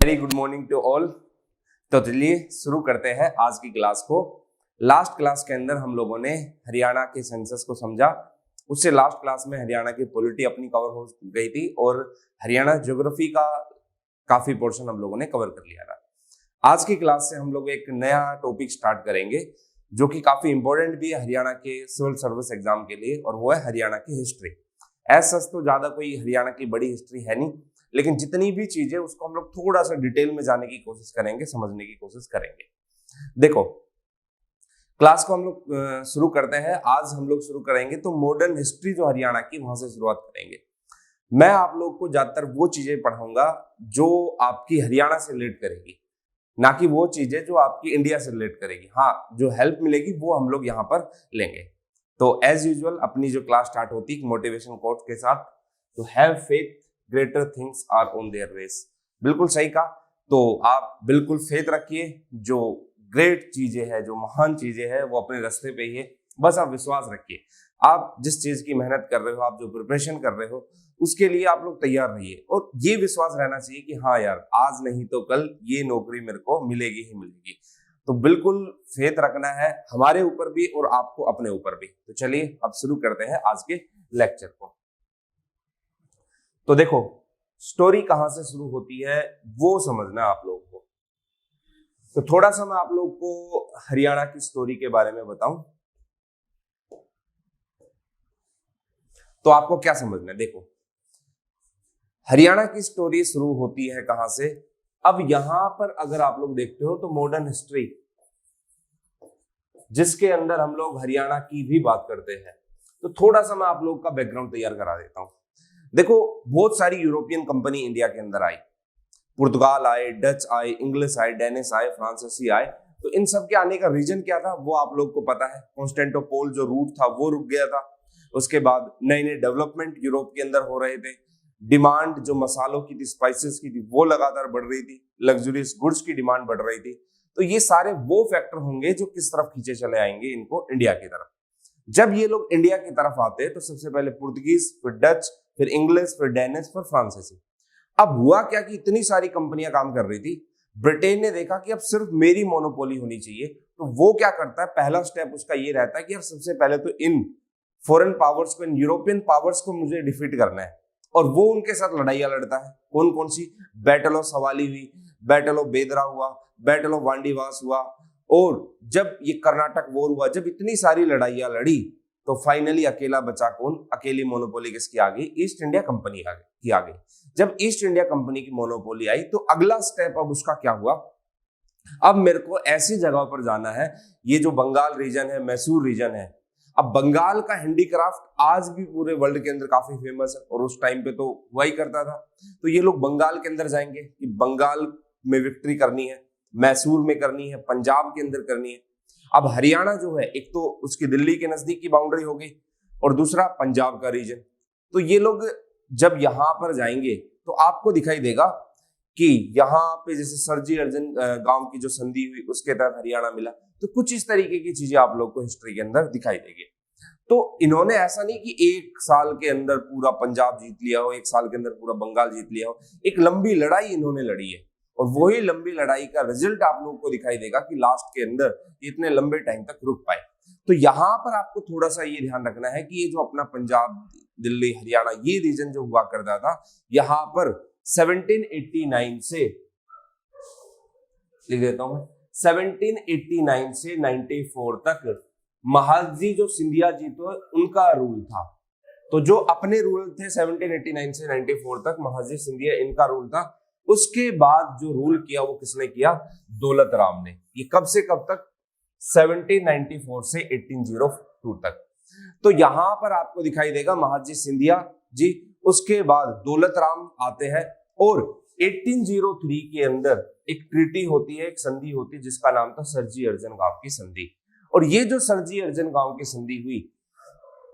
Very good morning to all. तो चलिए शुरू करते हैं आज की क्लास को। लास्ट क्लास के अंदर हम लोगों ने हरियाणा के सेंसस को समझा। उससे लास्ट क्लास में हरियाणा की पॉलिटी अपनी कवर हो गई थी और हरियाणा ज्योग्राफी का काफी पोर्शन हम लोगों ने कवर कर लिया था। आज की क्लास से हम लोग एक नया टॉपिक स्टार्ट करेंगे जो कि काफी इंपॉर्टेंट भी है हरियाणा के सिविल सर्विस एग्जाम के लिए, और वो है हरियाणा की हिस्ट्री। एज सच तो ज्यादा कोई हरियाणा की बड़ी हिस्ट्री है नहीं, लेकिन जितनी भी चीजें उसको हम लोग थोड़ा सा डिटेल में जाने की कोशिश करेंगे, समझने की कोशिश करेंगे। देखो, क्लास को हम लोग शुरू करते हैं। आज हम लोग शुरू करेंगे तो मॉडर्न हिस्ट्री जो हरियाणा की, वहां से शुरुआत करेंगे। मैं आप लोग को ज्यादातर वो चीजें पढ़ाऊंगा जो आपकी हरियाणा से रिलेट करेगी, ना कि वो चीजें जो आपकी इंडिया से रिलेट करेगी। हाँ, जो हेल्प मिलेगी वो हम लोग यहाँ पर लेंगे। तो एज यूजुअल अपनी जो क्लास स्टार्ट होती है मोटिवेशन कोट के साथ, तो have faith, greater things are on their ways. बिल्कुल सही कहा। तो आप बिल्कुल फेथ रखिए, जो ग्रेट चीजें हैं, जो महान चीजें हैं वो अपने रास्ते पे ही है। बस आप विश्वास रखिए। आप जिस चीज की मेहनत कर रहे हो, आप जो प्रिपरेशन कर रहे हो, उसके लिए आप लोग तैयार रहिए और ये विश्वास रहना चाहिए कि हाँ यार, आज नहीं तो कल ये नौकरी मेरे को मिलेगी ही मिलेगी। तो बिल्कुल फेथ रखना है हमारे ऊपर भी और आपको अपने ऊपर भी। तो चलिए अब शुरू करते हैं आज के लेक्चर को। तो देखो, स्टोरी कहां से शुरू होती है वो समझना आप लोगों को। तो थोड़ा सा मैं आप लोग को हरियाणा की स्टोरी के बारे में बताऊं तो आपको क्या समझना है। देखो, हरियाणा की स्टोरी शुरू होती है कहां से। अब यहां पर अगर आप लोग देखते हो तो मॉडर्न हिस्ट्री, जिसके अंदर हम लोग हरियाणा की भी बात करते हैं, तो थोड़ा सा मैं आप लोग का बैकग्राउंड तैयार करा देता हूं। देखो, बहुत सारी यूरोपियन कंपनी इंडिया के अंदर आई। पुर्तगाल आए, डच आए, इंग्लिश आए, डेनिश आए, फ्रांसीसी आए। तो इन सब के आने का रीजन क्या था वो आप लोग को पता है। कॉन्स्टेंटिनोपल जो रूट था वो रुक गया था। उसके बाद नए नए डेवलपमेंट यूरोप के अंदर हो रहे थे। डिमांड जो मसालों की थी, स्पाइसेस की थी, वो लगातार बढ़ रही थी। लग्जरियस गुड्स की डिमांड बढ़ रही थी। तो ये सारे वो फैक्टर होंगे जो किस तरफ खींचे चले आएंगे इनको, इंडिया की तरफ। जब ये लोग इंडिया की तरफ आते तो सबसे पहले पुर्तगीज, फिर डच, फिर इंग्लिश, फिर डेनिश, फिर फ्रांसीसी। अब हुआ क्या कि इतनी सारी कंपनियां काम कर रही थी। ब्रिटेन ने देखा कि अब सिर्फ मेरी मोनोपोली होनी चाहिए। तो वो क्या करता है, पहला स्टेप उसका ये रहता है कि यार सबसे पहले तो इन फॉरेन पावर्स को, इन यूरोपियन पावर्स को मुझे डिफीट करना है। और वो उनके साथ लड़ाइयां लड़ता है। कौन कौन सी? बैटल ऑफ सवाली हुई, बैटल ऑफ बेदरा हुआ, बैटल ऑफ वांडीवास हुआ, और जब ये कर्नाटक वॉर हुआ, जब इतनी सारी लड़ाइयां लड़ी तो फाइनली अकेला बचा कौन? अकेली मोनोपोली किसकी आ गई? ईस्ट इंडिया कंपनी की आ गई। जब ईस्ट इंडिया कंपनी की मोनोपोली आई तो अगला स्टेप अब उसका क्या हुआ, अब मेरे को ऐसी जगह पर जाना है। ये जो बंगाल रीजन है, मैसूर रीजन है। अब बंगाल का हैंडीक्राफ्ट आज भी पूरे वर्ल्ड के अंदर काफी फेमस है, और उस टाइम पे तो हुआ ही करता था। तो ये लोग बंगाल के अंदर जाएंगे कि बंगाल में विक्ट्री करनी है, मैसूर में करनी है, पंजाब के अंदर करनी है। अब हरियाणा जो है, एक तो उसकी दिल्ली के नजदीक की बाउंड्री हो गई, और दूसरा पंजाब का रीजन। तो ये लोग जब यहां पर जाएंगे तो आपको दिखाई देगा कि यहाँ पे जैसे सरजी अर्जन गांव की जो संधि हुई उसके तहत हरियाणा मिला। तो कुछ इस तरीके की चीजें आप लोग को हिस्ट्री के अंदर दिखाई देगी। तो इन्होंने ऐसा नहीं कि एक साल के अंदर पूरा पंजाब जीत लिया हो, एक साल के अंदर पूरा बंगाल जीत लिया हो। एक लंबी लड़ाई इन्होंने लड़ी है, और वही लंबी लड़ाई का रिजल्ट आप लोगों को दिखाई देगा कि लास्ट के अंदर इतने लंबे टाइम तक रुक पाए। तो यहाँ पर आपको थोड़ा सा ये ध्यान रखना है कि ये जो अपना पंजाब, दिल्ली, हरियाणा, ये रीजन जो हुआ करता था, यहाँ पर 1789 से, लिख देता हूं मैं, 1789 से 94 तक महाजी जो सिंधिया जी तो उनका रूल था। तो जो अपने रूल थे 1789 से 94 तक, महाजी सिंधिया इनका रूल था। उसके बाद जो रूल किया वो किसने किया? दौलत राम ने। ये कब से कब तक? 1794 से 1802 तक। तो यहां पर आपको दिखाई देगा महाजी सिंधिया जी, उसके बाद दौलत राम आते हैं, और 1803 के अंदर एक ट्रीटी होती है, एक संधि होती है जिसका नाम था सरजी अर्जन गांव की संधि। और ये जो सरजी अर्जन गांव की संधि हुई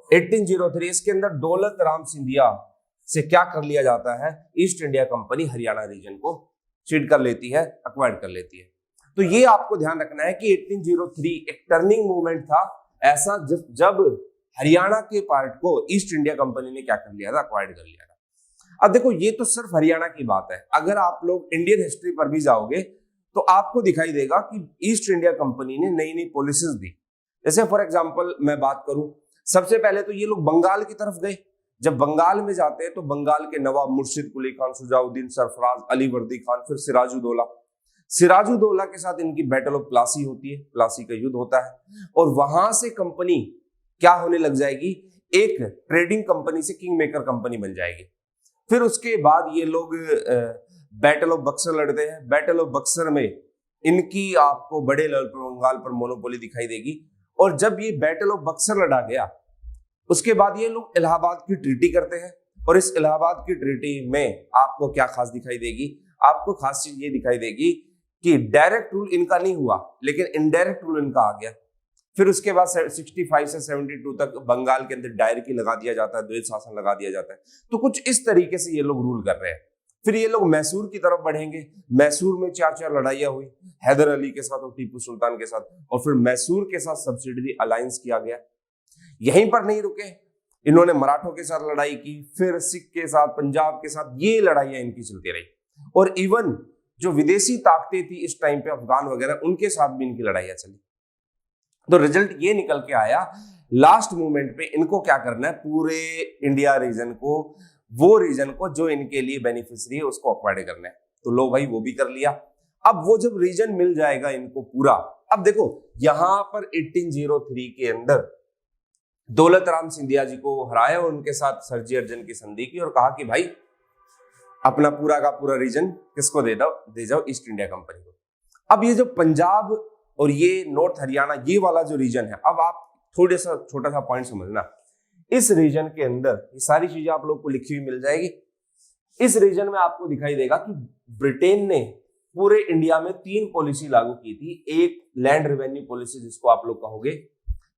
1803, इसके अंदर दौलत राम सिंधिया से क्या कर लिया जाता है? East India Company Haryana region को सीड कर लेती है, अक्वायर कर लेती है। तो ये आपको ध्यान रखना है कि 1803 एक टर्निंग मूवमेंट था ऐसा, जब हरियाणा के पार्ट को ईस्ट इंडिया कंपनी ने क्या कर लिया था? अक्वायर्ड कर लिया था। अब देखो ये तो सिर्फ हरियाणा की बात है, अगर आप लोग इंडियन हिस्ट्री पर भी जाओगे तो आपको दिखाई देगा कि ईस्ट इंडिया कंपनी ने नई नई पॉलिसीज दी। जैसे फॉर एग्जांपल मैं बात करूं, सबसे पहले तो ये लोग बंगाल की तरफ गए। जब बंगाल में जाते हैं तो बंगाल के नवाब मुर्शिद कुली खान, शुजाउद्दीन सरफराज, अली वर्दी खान, फिर सिराजुद्दौला। सिराजुद्दौला के साथ इनकी बैटल ऑफ प्लासी होती है, प्लासी का युद्ध होता है और वहां से कंपनी क्या होने लग जाएगी, एक ट्रेडिंग कंपनी से किंग मेकर कंपनी बन जाएगी। फिर उसके बाद ये लोग बैटल ऑफ बक्सर लड़ते हैं। बैटल ऑफ बक्सर में इनकी आपको बड़े लेवल पर बंगाल पर मोनोपोली दिखाई देगी। और जब ये बैटल ऑफ बक्सर लड़ा गया उसके बाद ये लोग इलाहाबाद की ट्रीटी करते हैं और इस इलाहाबाद की ट्रीटी में आपको क्या खास दिखाई देगी, आपको खास चीज ये दिखाई देगी कि डायरेक्ट रूल इनका नहीं हुआ लेकिन इनडायरेक्ट रूल इनका आ गया। फिर उसके बाद 65 से 72 तक बंगाल के अंदर डायरेक्टली लगा दिया जाता है, द्वैध शासन लगा दिया जाता है। तो कुछ इस तरीके से ये लोग रूल कर रहे हैं। फिर ये लोग मैसूर की तरफ बढ़ेंगे। मैसूर में 4 लड़ाइयां हुई, हैदर अली के साथ और टीपू सुल्तान के साथ, और फिर मैसूर के साथ सब्सिडरी अलायंस किया गया। यहीं पर नहीं रुके, इन्होंने मराठों के साथ लड़ाई की, फिर सिख के साथ, पंजाब के साथ, ये लड़ाइयां इनकी चलती रही। और इवन जो विदेशी ताकतें थी इस टाइम पे, अफगान वगैरह, उनके साथ भी इनकी लड़ाइयां चली। तो रिजल्ट ये निकल के आया, लास्ट मोमेंट पे इनको क्या करना है, पूरे इंडिया रीजन को, वो रीजन को जो इनके लिए बेनिफिशियरी है उसको अक्वायर करना है। तो लो भाई वो भी कर लिया। अब वो जब रीजन मिल जाएगा इनको पूरा, अब देखो यहां पर 1803 के अंदर दौलत राम सिंधिया जी को हराया और उनके साथ सरजी अर्जन की संधि की और कहा कि भाई अपना पूरा का पूरा रीजन किसको दे जाओ, ईस्ट इंडिया कंपनी को। अब ये जो पंजाब और ये नॉर्थ हरियाणा, ये वाला जो रीजन है, अब आप थोड़ा सा छोटा सा पॉइंट समझना, इस रीजन के अंदर ये सारी चीजें आप लोग को लिखी हुई मिल जाएगी। इस रीजन में आपको दिखाई देगा कि ब्रिटेन ने पूरे इंडिया में 3 पॉलिसी लागू की थी। एक लैंड रेवेन्यू पॉलिसी जिसको आप लोग कहोगे,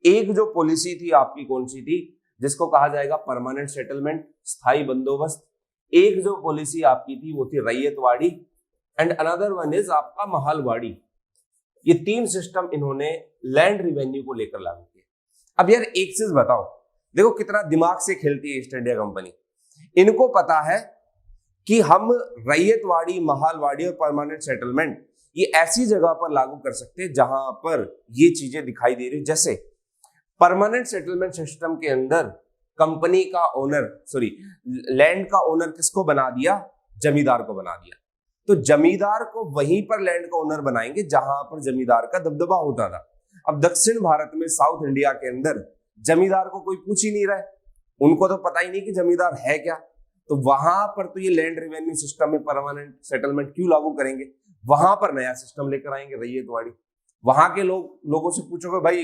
एक जो पॉलिसी थी आपकी कौन सी थी, जिसको कहा जाएगा परमानेंट सेटलमेंट, स्थायी बंदोबस्त। एक जो पॉलिसी आपकी थी वो थी ryotwari, and another one is आपका महलवाड़ी। ये 3 सिस्टम इन्होंने लैंड रेवेन्यू को लेकर लागू किए। अब यार एक चीज बताओ, देखो कितना दिमाग से खेलती है ईस्ट इंडिया कंपनी। इनको पता है कि हम रैयतवाड़ी, महलवाड़ी और परमानेंट सेटलमेंट ये ऐसी जगह पर लागू कर सकते हैं जहां पर ये चीजें दिखाई दे रही। जैसे परमानेंट सेटलमेंट सिस्टम के अंदर कंपनी का ओनर, लैंड का ओनर किसको बना दिया, जमींदार को बना दिया। तो जमींदार को वहीं पर लैंड का ओनर बनाएंगे जहां पर जमींदार का दबदबा होता था। अब दक्षिण भारत में, साउथ इंडिया के अंदर जमींदार को कोई पूछ ही नहीं रहा है, उनको तो पता ही नहीं कि जमींदार है क्या। तो वहां पर तो ये लैंड रेवेन्यू सिस्टम में परमानेंट सेटलमेंट क्यों लागू करेंगे, वहां पर नया सिस्टम लेकर आएंगे रैयतवाड़ी। वहां के लोगों से पूछोगे भाई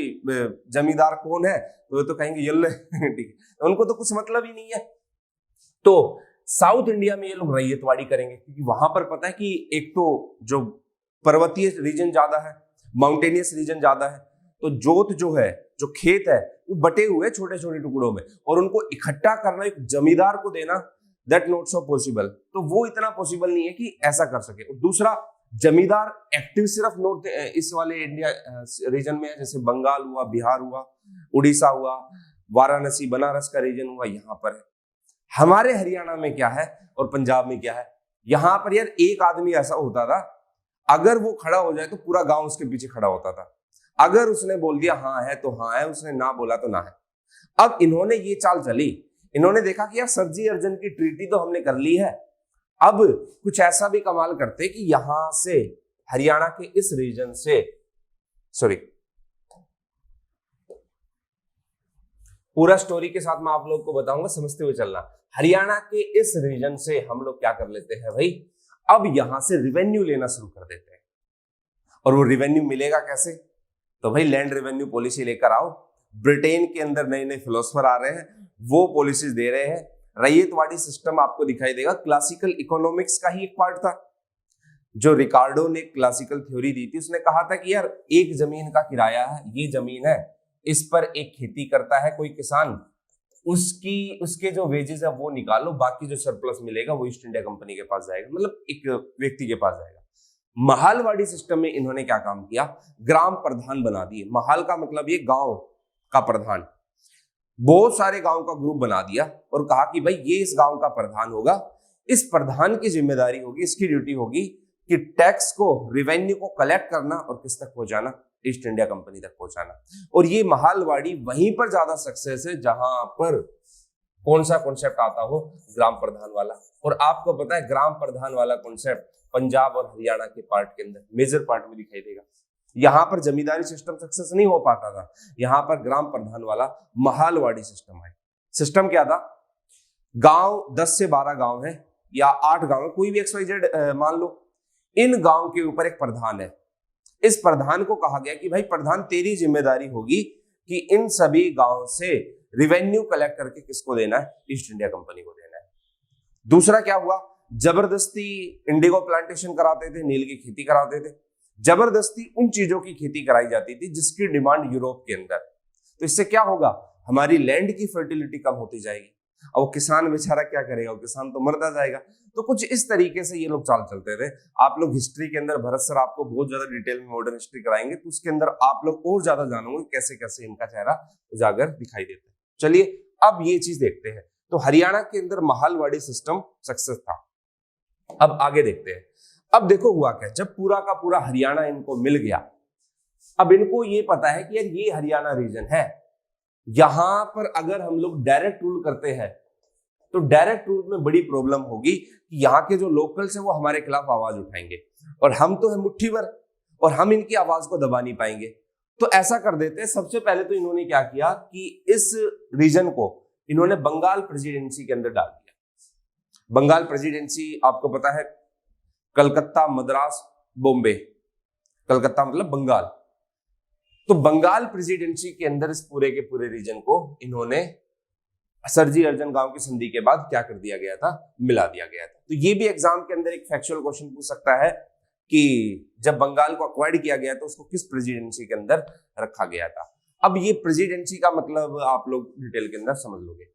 जमींदार कौन है, तो ये तो कहेंगे यल्ले ठीक है, उनको तो कुछ मतलब ही नहीं है। तो साउथ इंडिया में ये लोग रैयतवाड़ी करेंगे क्योंकि वहां पर पता है कि एक तो जो पर्वतीय रीजन ज्यादा है, माउंटेनियस रीजन ज्यादा है, तो जोत जो है, जो खेत है, वो बटे हुए छोटे छोटे टुकड़ों में, और उनको इकट्ठा करना एक जमींदार को देना, दैट नॉट सो पॉसिबल। तो वो इतना पॉसिबल नहीं है कि ऐसा कर सके। और दूसरा, जमींदार एक्टिव सिर्फ नॉर्थ इस वाले इंडिया रीजन में है, जैसे बंगाल हुआ, बिहार हुआ, उड़ीसा हुआ, वाराणसी बनारस का रीजन हुआ, यहाँ पर है। हमारे हरियाणा में क्या है और पंजाब में क्या है, यहाँ पर यार एक आदमी ऐसा होता था, अगर वो खड़ा हो जाए तो पूरा गांव उसके पीछे खड़ा होता था। अगर उसने बोल दिया हाँ है तो हाँ है, उसने ना बोला तो ना है। अब इन्होंने ये चाल चली, इन्होंने देखा कि यार सरजी अर्जन की ट्रीटी तो हमने कर ली है, अब कुछ ऐसा भी कमाल करते कि यहां से हरियाणा के इस रीजन से, पूरा स्टोरी के साथ मैं आप लोग को बताऊंगा, समझते हुए चलना। हरियाणा के इस रीजन से हम लोग क्या कर लेते हैं भाई, अब यहां से रिवेन्यू लेना शुरू कर देते हैं। और वो रिवेन्यू मिलेगा कैसे, तो भाई लैंड रेवेन्यू पॉलिसी लेकर आओ। ब्रिटेन के अंदर नए नए फिलोसफर आ रहे हैं, वो पॉलिसीज दे रहे हैं। रैयतवाड़ी सिस्टम आपको दिखाई देगा, क्लासिकल इकोनॉमिक्स का ही एक पार्ट था। जो रिकार्डो ने क्लासिकल थ्योरी दी थी, उसने कहा था कि यार एक जमीन का किराया है, ये जमीन है, इस पर एक खेती करता है कोई किसान, उसके जो वेजेस है वो निकालो, बाकी जो सरप्लस मिलेगा वो ईस्ट इंडिया कंपनी के पास जाएगा, मतलब एक व्यक्ति के पास जाएगा। महलवाड़ी सिस्टम में इन्होंने क्या काम किया, ग्राम प्रधान बना दिए। महल का मतलब ये गांव का प्रधान, बहुत सारे गांव का ग्रुप बना दिया और कहा कि भाई ये इस गांव का प्रधान होगा, इस प्रधान की जिम्मेदारी होगी, इसकी ड्यूटी होगी कि टैक्स को, रेवेन्यू को कलेक्ट करना और किस तक पहुंचाना, ईस्ट इंडिया कंपनी तक पहुंचाना। और ये महालवाड़ी वहीं पर ज्यादा सक्सेस है जहां पर कौन सा कॉन्सेप्ट आता हो, ग्राम प्रधान वाला। और आपको पता है ग्राम प्रधान वाला कॉन्सेप्ट पंजाब और हरियाणा के पार्ट के अंदर, मेजर पार्ट में दिखाई देगा। यहां पर जमींदारी सिस्टम सक्सेस नहीं हो पाता था, यहां पर ग्राम प्रधान वाला महालवाड़ी सिस्टम है। सिस्टम क्या था, गांव 10 से 12 गांव है या 8 गांव है, कोई भी XYZ मान लो, इन गांव के ऊपर एक प्रधान है। इस प्रधान को कहा गया कि भाई प्रधान तेरी जिम्मेदारी होगी कि इन सभी गांव से रेवेन्यू कलेक्ट करके किसको देना है, ईस्ट इंडिया कंपनी को देना है। दूसरा क्या हुआ, जबरदस्ती इंडिगो प्लांटेशन कराते थे, नील की खेती कराते थे, जबरदस्ती उन चीजों की खेती कराई जाती थी जिसकी डिमांड यूरोप के अंदर। तो इससे क्या होगा, हमारी लैंड की फर्टिलिटी कम होती जाएगी। अब वो किसान बेचारा क्या करेगा, वो किसान तो मरता जाएगा। तो कुछ इस तरीके से ये लोग चाल चलते थे। आप लोग हिस्ट्री के अंदर, भरत सर आपको बहुत ज्यादा डिटेल में मॉडर्न हिस्ट्री कराएंगे, तो उसके अंदर आप लोग और ज्यादा जानोगे कैसे कैसे इनका चेहरा उजागर दिखाई देता है। चलिए अब ये चीज देखते हैं। तो हरियाणा के अंदर महालवाड़ी सिस्टम सक्सेस था। अब आगे देखते हैं। अब देखो हुआ क्या, जब पूरा का पूरा हरियाणा इनको मिल गया, अब इनको ये पता है कि यार ये हरियाणा रीजन है, यहां पर अगर हम लोग डायरेक्ट रूल करते हैं तो डायरेक्ट रूल में बड़ी प्रॉब्लम होगी कि यहाँ के जो लोकल्स हैं वो हमारे खिलाफ आवाज उठाएंगे, और हम तो है मुट्ठी भर, और हम इनकी आवाज को दबा नहीं पाएंगे। तो ऐसा कर देते हैं। सबसे पहले तो इन्होंने क्या किया कि इस रीजन को इन्होंने बंगाल प्रेसिडेंसी के अंदर डाल दिया। बंगाल प्रेसिडेंसी आपको पता है, कलकत्ता, मद्रास, बॉम्बे, कलकत्ता मतलब बंगाल। तो बंगाल प्रेसिडेंसी के अंदर इस पूरे के पूरे रीजन को इन्होंने सरजी अर्जन गांव की संधि के बाद क्या कर दिया गया था, मिला दिया गया था। तो ये भी एग्जाम के अंदर एक फैक्चुअल क्वेश्चन पूछ सकता है कि जब बंगाल को अक्वायर्ड किया गया तो उसको किस प्रेसिडेंसी के अंदर रखा गया था। अब ये प्रेसिडेंसी का मतलब आप लोग डिटेल के अंदर समझ लोगे।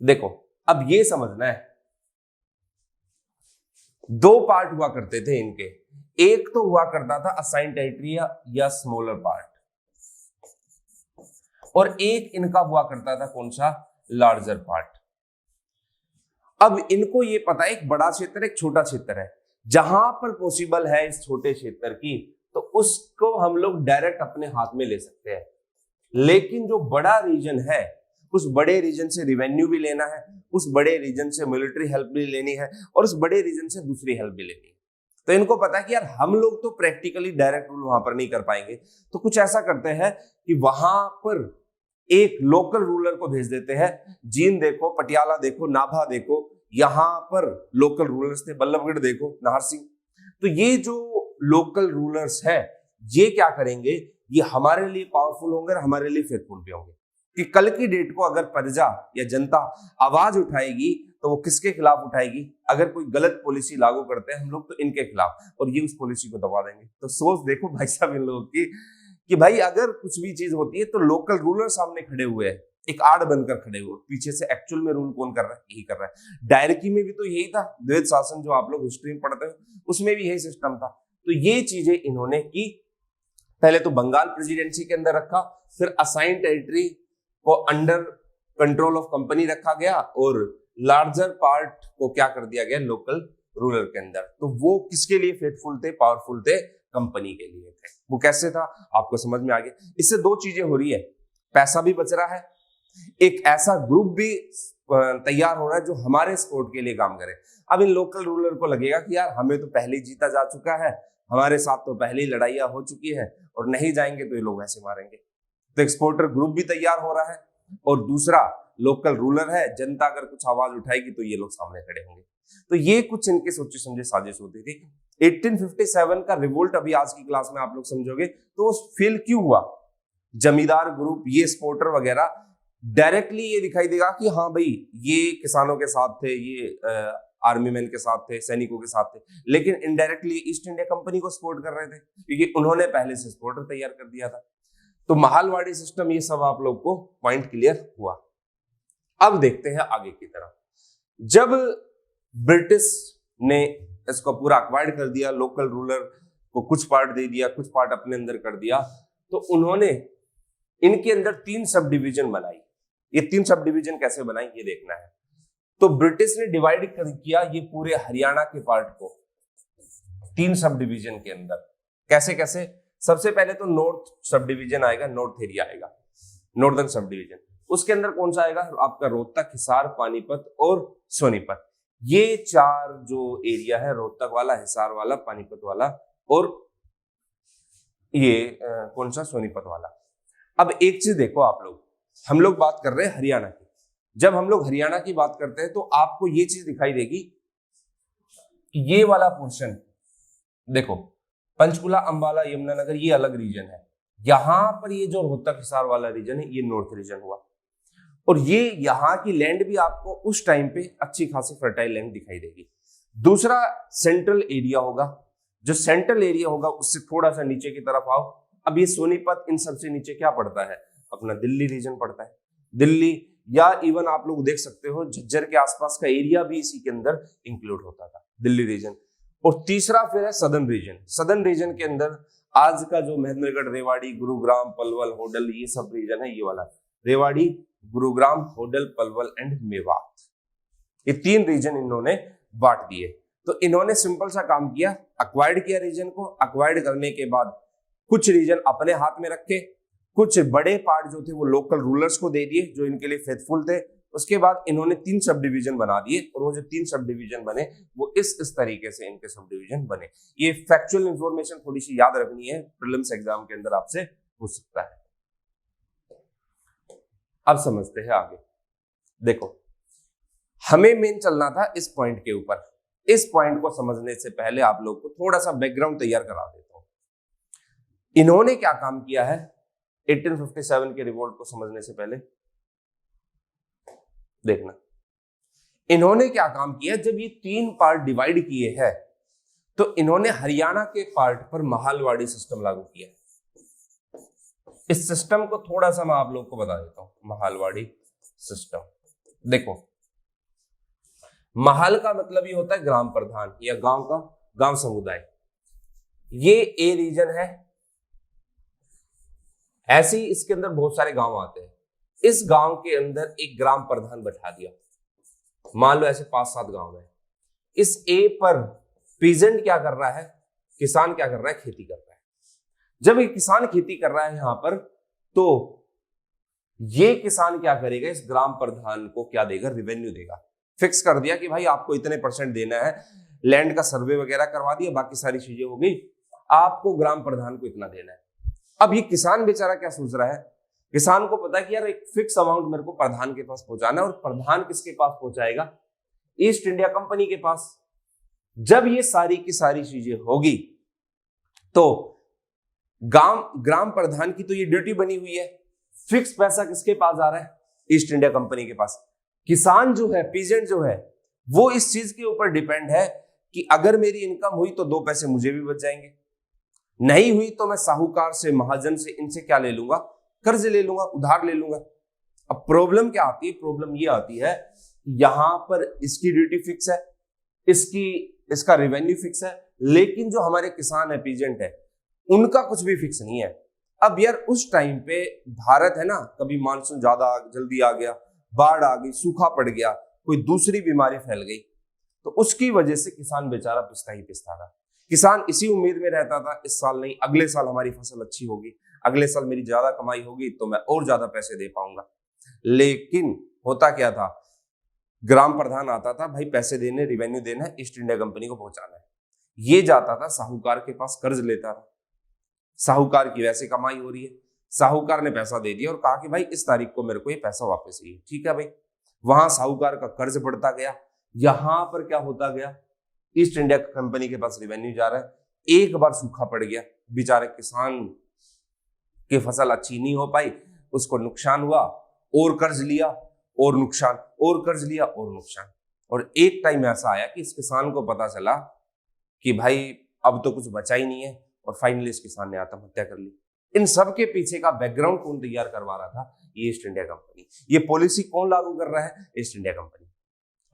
देखो अब ये समझना है, 2 पार्ट हुआ करते थे इनके। एक तो हुआ करता था असाइन टेरिटरी या स्मॉलर पार्ट, और एक इनका हुआ करता था कौन सा, लार्जर पार्ट। अब इनको ये पता है एक बड़ा क्षेत्र एक छोटा क्षेत्र है, जहां पर पॉसिबल है इस छोटे क्षेत्र की तो उसको हम लोग डायरेक्ट अपने हाथ में ले सकते हैं। लेकिन जो बड़ा रीजन है उस बड़े रीजन से रिवेन्यू भी लेना है, उस बड़े रीजन से मिलिट्री हेल्प भी लेनी है, और उस बड़े रीजन से दूसरी हेल्प भी लेनी है। तो इनको पता है कि यार हम लोग तो प्रैक्टिकली डायरेक्ट रूल वहां पर नहीं कर पाएंगे, तो कुछ ऐसा करते हैं कि वहां पर एक लोकल रूलर को भेज देते हैं। जींद देखो, पटियाला देखो, नाभा देखो, यहां पर लोकल रूलर्स थे, बल्लभगढ़ देखो, नाहर सिंह। तो ये जो लोकल रूलर्स है ये क्या करेंगे, ये हमारे लिए पावरफुल होंगे और हमारे लिए फेथफुल भी होंगे कि कल की डेट को अगर प्रजा या जनता आवाज उठाएगी तो वो किसके खिलाफ उठाएगी, अगर कोई गलत पॉलिसी लागू करते हैं हम लोग तो इनके खिलाफ, और ये उस पॉलिसी को दबा देंगे। तो सोच देखो भाई साहब इन लोगों की कि भाई अगर कुछ भी चीज होती है तो लोकल रूलर सामने खड़े हुए हैं, एक आड़ बनकर खड़े हुए, पीछे से एक्चुअल में रूल कौन कर रहा है, यही कर रहा है। डायरेक्टरी में भी तो यही था, द्वैध शासन जो आप लोग हिस्ट्री में पढ़ते हो उसमें भी यही सिस्टम था। तो ये चीजें इन्होंने की, पहले तो बंगाल प्रेसिडेंसी के अंदर रखा, फिर असाइन टेरिटरी को अंडर कंट्रोल ऑफ कंपनी रखा गया, और लार्जर पार्ट को क्या कर दिया गया, लोकल रूलर के अंदर। तो वो किसके लिए फेथफुल थे, पावरफुल थे, कंपनी के लिए थे। वो कैसे था आपको समझ में आ गया। इससे 2 चीजें हो रही है, पैसा भी बच रहा है, एक ऐसा ग्रुप भी तैयार हो रहा है जो हमारे सपोर्ट के लिए काम करे। अब इन लोकल रूलर को लगेगा कि यार हमें तो पहले ही जीता जा चुका है, हमारे साथ तो पहले ही लड़ाइयां हो चुकी है, और नहीं जाएंगे तो ये लोग वैसे मारेंगे। तो एक्सपोर्टर ग्रुप भी तैयार हो रहा है, और दूसरा लोकल रूलर है, जनता अगर कुछ आवाज उठाएगी तो ये लोग सामने खड़े होंगे। तो ये कुछ इनके सोचे समझे साजिश होती थी। 1857 का रिवोल्ट अभी आज की क्लास में आप लोग समझोगे तो फेल क्यों हुआ। जमींदार ग्रुप, ये सपोर्टर वगैरह, डायरेक्टली ये दिखाई देगा कि हाँ भाई ये किसानों के साथ थे, ये आर्मी मैन के साथ थे, सैनिकों के साथ थे, लेकिन इनडायरेक्टली ईस्ट इंडिया कंपनी को सपोर्ट कर रहे थे क्योंकि उन्होंने पहले से सपोर्टर तैयार कर दिया था। तो महालवाड़ी सिस्टम, ये सब आप लोग को पॉइंट क्लियर हुआ। अब देखते हैं आगे की तरफ। जब ब्रिटिश ने इसको पूरा अक्वायर्ड कर दिया, लोकल रूलर को कुछ पार्ट दे दिया, कुछ पार्ट अपने अंदर कर दिया, तो उन्होंने इनके अंदर 3 सब डिवीजन बनाई। ये 3 सब डिवीजन कैसे बनाई ये देखना है। तो ब्रिटिश ने डिवाइड किया ये पूरे हरियाणा के पार्ट को 3 सब डिवीजन के अंदर। कैसे कैसे? सबसे पहले तो नॉर्थ सब डिवीजन आएगा, नॉर्थ एरिया आएगा, नॉर्दर्न सब डिवीजन। उसके अंदर कौन सा आएगा? आपका रोहतक, हिसार, पानीपत और सोनीपत। ये 4 जो एरिया है, रोहतक वाला, हिसार वाला, पानीपत वाला और ये कौन सा, सोनीपत वाला। अब एक चीज देखो आप लोग, हम लोग बात कर रहे हैं हरियाणा की। जब हम लोग हरियाणा की बात करते हैं तो आपको ये चीज दिखाई देगी कि ये वाला पोर्शन देखो, पंचकुला, अंबाला, यमुनानगर, ये अलग रीजन है। यहां पर ये जो रोहतक, हिसार वाला रीजन है, ये नॉर्थ रीजन हुआ। और ये यहाँ की लैंड भी आपको उस टाइम पे अच्छी खासी फर्टाइल लैंड दिखाई देगी। दूसरा सेंट्रल एरिया होगा, जो सेंट्रल एरिया होगा उससे थोड़ा सा नीचे की तरफ आओ। अब ये सोनीपत इन सबसे नीचे क्या पड़ता है? अपना दिल्ली रीजन पड़ता है। दिल्ली या इवन आप लोग देख सकते हो झज्जर के आसपास का एरिया भी इसी के अंदर इंक्लूड होता था, दिल्ली रीजन। और तीसरा फिर है सदर्न रीजन। सदर्न रीजन के अंदर आज का जो महेंद्रगढ़, रेवाड़ी, गुरुग्राम, पलवल, होडल, ये सब रीजन है। ये वाला रेवाड़ी, गुरुग्राम, होडल, पलवल एंड मेवात, ये 3 रीजन इन्होंने बांट दिए। तो इन्होंने सिंपल सा काम किया, अक्वायर्ड किया रीजन को। अक्वायर्ड करने के बाद कुछ रीजन अपने हाथ में रखे, कुछ बड़े पार्ट जो थे वो लोकल रूलर्स को दे दिए जो इनके लिए फेथफुल थे। उसके बाद इन्होंने 3 सब डिवीजन बना दिए और वो जो 3 सब डिवीजन बने वो इस तरीके से इनके सब डिवीजन बने। ये फैक्चुअल इंफॉर्मेशन थोड़ी सी याद रखनी है, प्रीलिम्स एग्जाम के अंदर आपसे पूछ सकता है। अब समझते हैं आगे। देखो, हमें मेन चलना था इस पॉइंट के ऊपर। इस पॉइंट को समझने से पहले आप लोग को थोड़ा सा बैकग्राउंड तैयार करा देता हूं। इन्होंने क्या काम किया है 1857 के रिवोल्ट को समझने से पहले? देखना, इन्होंने क्या काम किया, जब ये 3 पार्ट डिवाइड किए हैं तो इन्होंने हरियाणा के पार्ट पर महालवाड़ी सिस्टम लागू किया। इस सिस्टम को थोड़ा सा मैं आप लोग को बता देता हूं। महालवाड़ी सिस्टम, देखो, महल का मतलब ये होता है ग्राम प्रधान या गांव का, गांव समुदाय। ये ए रीजन है, ऐसे ही इसके अंदर बहुत सारे गांव आते हैं। इस गांव के अंदर एक ग्राम प्रधान बैठा दिया। मान लो ऐसे 5-7 गांव है। इस ए पर पीजेंट क्या कर रहा है, किसान क्या कर रहा है, खेती कर रहा है। जब एक किसान खेती कर रहा है यहां पर, तो ये किसान क्या करेगा, इस ग्राम प्रधान को क्या देगा, रेवेन्यू देगा। फिक्स कर दिया कि भाई आपको इतने % देना है, लैंड का सर्वे वगैरह करवा दिया, बाकी सारी चीजें हो गई, आपको ग्राम प्रधान को इतना देना है। अब ये किसान बेचारा क्या सोच रहा है, किसान को पता है कि यार एक फिक्स अमाउंट मेरे को प्रधान के पास पहुंचाना है, और प्रधान किसके पास पहुंचाएगा, ईस्ट इंडिया कंपनी के पास। जब ये सारी की सारी चीजें होगी तो ग्राम प्रधान की तो ये ड्यूटी बनी हुई है, फिक्स पैसा किसके पास आ रहा है, ईस्ट इंडिया कंपनी के पास। किसान जो है, पीजेंट जो है, वो इस चीज के ऊपर डिपेंड है कि अगर मेरी इनकम हुई तो 2 पैसे मुझे भी बच जाएंगे, नहीं हुई तो मैं साहूकार से, महाजन से, इनसे क्या ले लूंगा, कर्ज ले लूंगा, उधार ले लूंगा। अब प्रॉब्लम क्या आती है, प्रॉब्लम ये आती है यहां पर इसकी ड्यूटी फिक्स है, इसका रेवेन्यू फिक्स है, लेकिन जो हमारे किसान है, पीजेंट है, उनका कुछ भी फिक्स नहीं है। अब यार उस टाइम पे भारत है ना, कभी मानसून ज्यादा जल्दी आ गया, बाढ़ आ गई, सूखा पड़ गया, कोई दूसरी बीमारी फैल गई, तो उसकी वजह से किसान बेचारा पिसता ही पिसता था। किसान इसी उम्मीद में रहता था इस साल नहीं अगले साल हमारी फसल अच्छी होगी, अगले साल मेरी ज्यादा कमाई होगी तो मैं और ज्यादा पैसे दे पाऊंगा। लेकिन होता क्या था, ग्राम प्रधान आता था, भाई पैसे देने, रेवेन्यू देना है, ईस्ट इंडिया कंपनी को पहुंचाना है। ये जाता था साहूकार के पास, कर्ज लेता था। साहूकार की वैसे कमाई हो रही है, साहूकार ने पैसा दे दिया और कहा कि भाई इस तारीख को मेरे को ये पैसा वापस चाहिए। ठीक है भाई, वहां साहूकार का कर्ज बढ़ता गया। यहां पर क्या होता गया, ईस्ट इंडिया कंपनी के पास रेवेन्यू जा रहा है। एक बार सूखा पड़ गया, बेचारे किसान की फसल अच्छी नहीं हो पाई, उसको नुकसान हुआ, और कर्ज लिया और नुकसान, और कर्ज लिया और नुकसान। और एक टाइम ऐसा आया कि इस किसान को पता चला कि भाई अब तो कुछ बचा ही नहीं है, और फाइनली इस किसान ने आत्महत्या कर ली। इन सब के पीछे का बैकग्राउंड कौन तैयार करवा रहा था, ये ईस्ट इंडिया कंपनी। ये पॉलिसी कौन लागू कर रहा है, ईस्ट इंडिया कंपनी।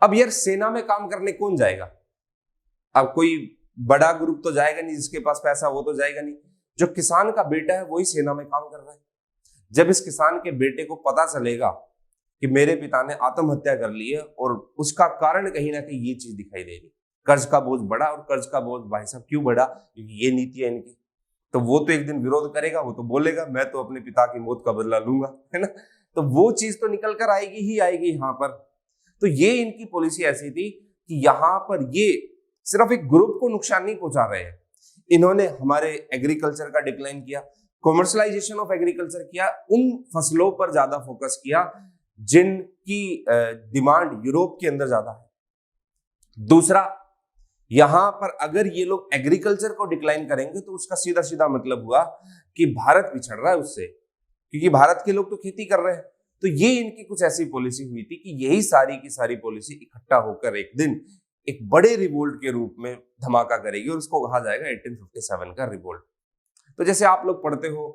अब यार सेना में काम करने कौन जाएगा, अब कोई बड़ा ग्रुप तो जाएगा नहीं, जिसके पास पैसा वो तो जाएगा नहीं। जो किसान का बेटा है वही सेना में काम कर रहा है। जब इस किसान के बेटे को पता चलेगा कि मेरे पिता ने आत्महत्या कर ली है और उसका कारण कहीं ना कहीं ये चीज दिखाई दे रही, कर्ज का बोझ बढ़ा। और कर्ज का बोझ भाई साहब क्यों बढ़ा? क्योंकि ये नीति है इनकी। तो वो तो एक दिन विरोध करेगा, वो तो बोलेगा मैं तो अपने पिता की मौत का बदला लूंगा, है ना। तो वो चीज तो निकल कर आएगी ही आएगी यहाँ पर। तो ये इनकी पॉलिसी ऐसी थी कि यहाँ पर ये सिर्फ एक ग्रुप को नुकसान नहीं पहुंचा रहे हैं, इन्होंने हमारे एग्रीकल्चर का डिक्लाइन किया, कॉमर्शलाइजेशन ऑफ एग्रीकल्चर किया, उन फसलों पर ज्यादा फोकस किया जिनकी डिमांड यूरोप के अंदर ज्यादा है। दूसरा, यहां पर अगर ये लोग एग्रीकल्चर को डिक्लाइन करेंगे तो उसका सीधा सीधा मतलब हुआ कि भारत पिछड़ रहा है उससे, क्योंकि भारत के लोग तो खेती कर रहे हैं। तो ये इनकी कुछ ऐसी पॉलिसी हुई थी कि यही सारी की सारी पॉलिसी इकट्ठा होकर एक दिन एक बड़े रिवोल्ट के रूप में धमाका करेगी और उसको कहा जाएगा 1857 का रिवोल्ट। तो जैसे आप लोग पढ़ते हो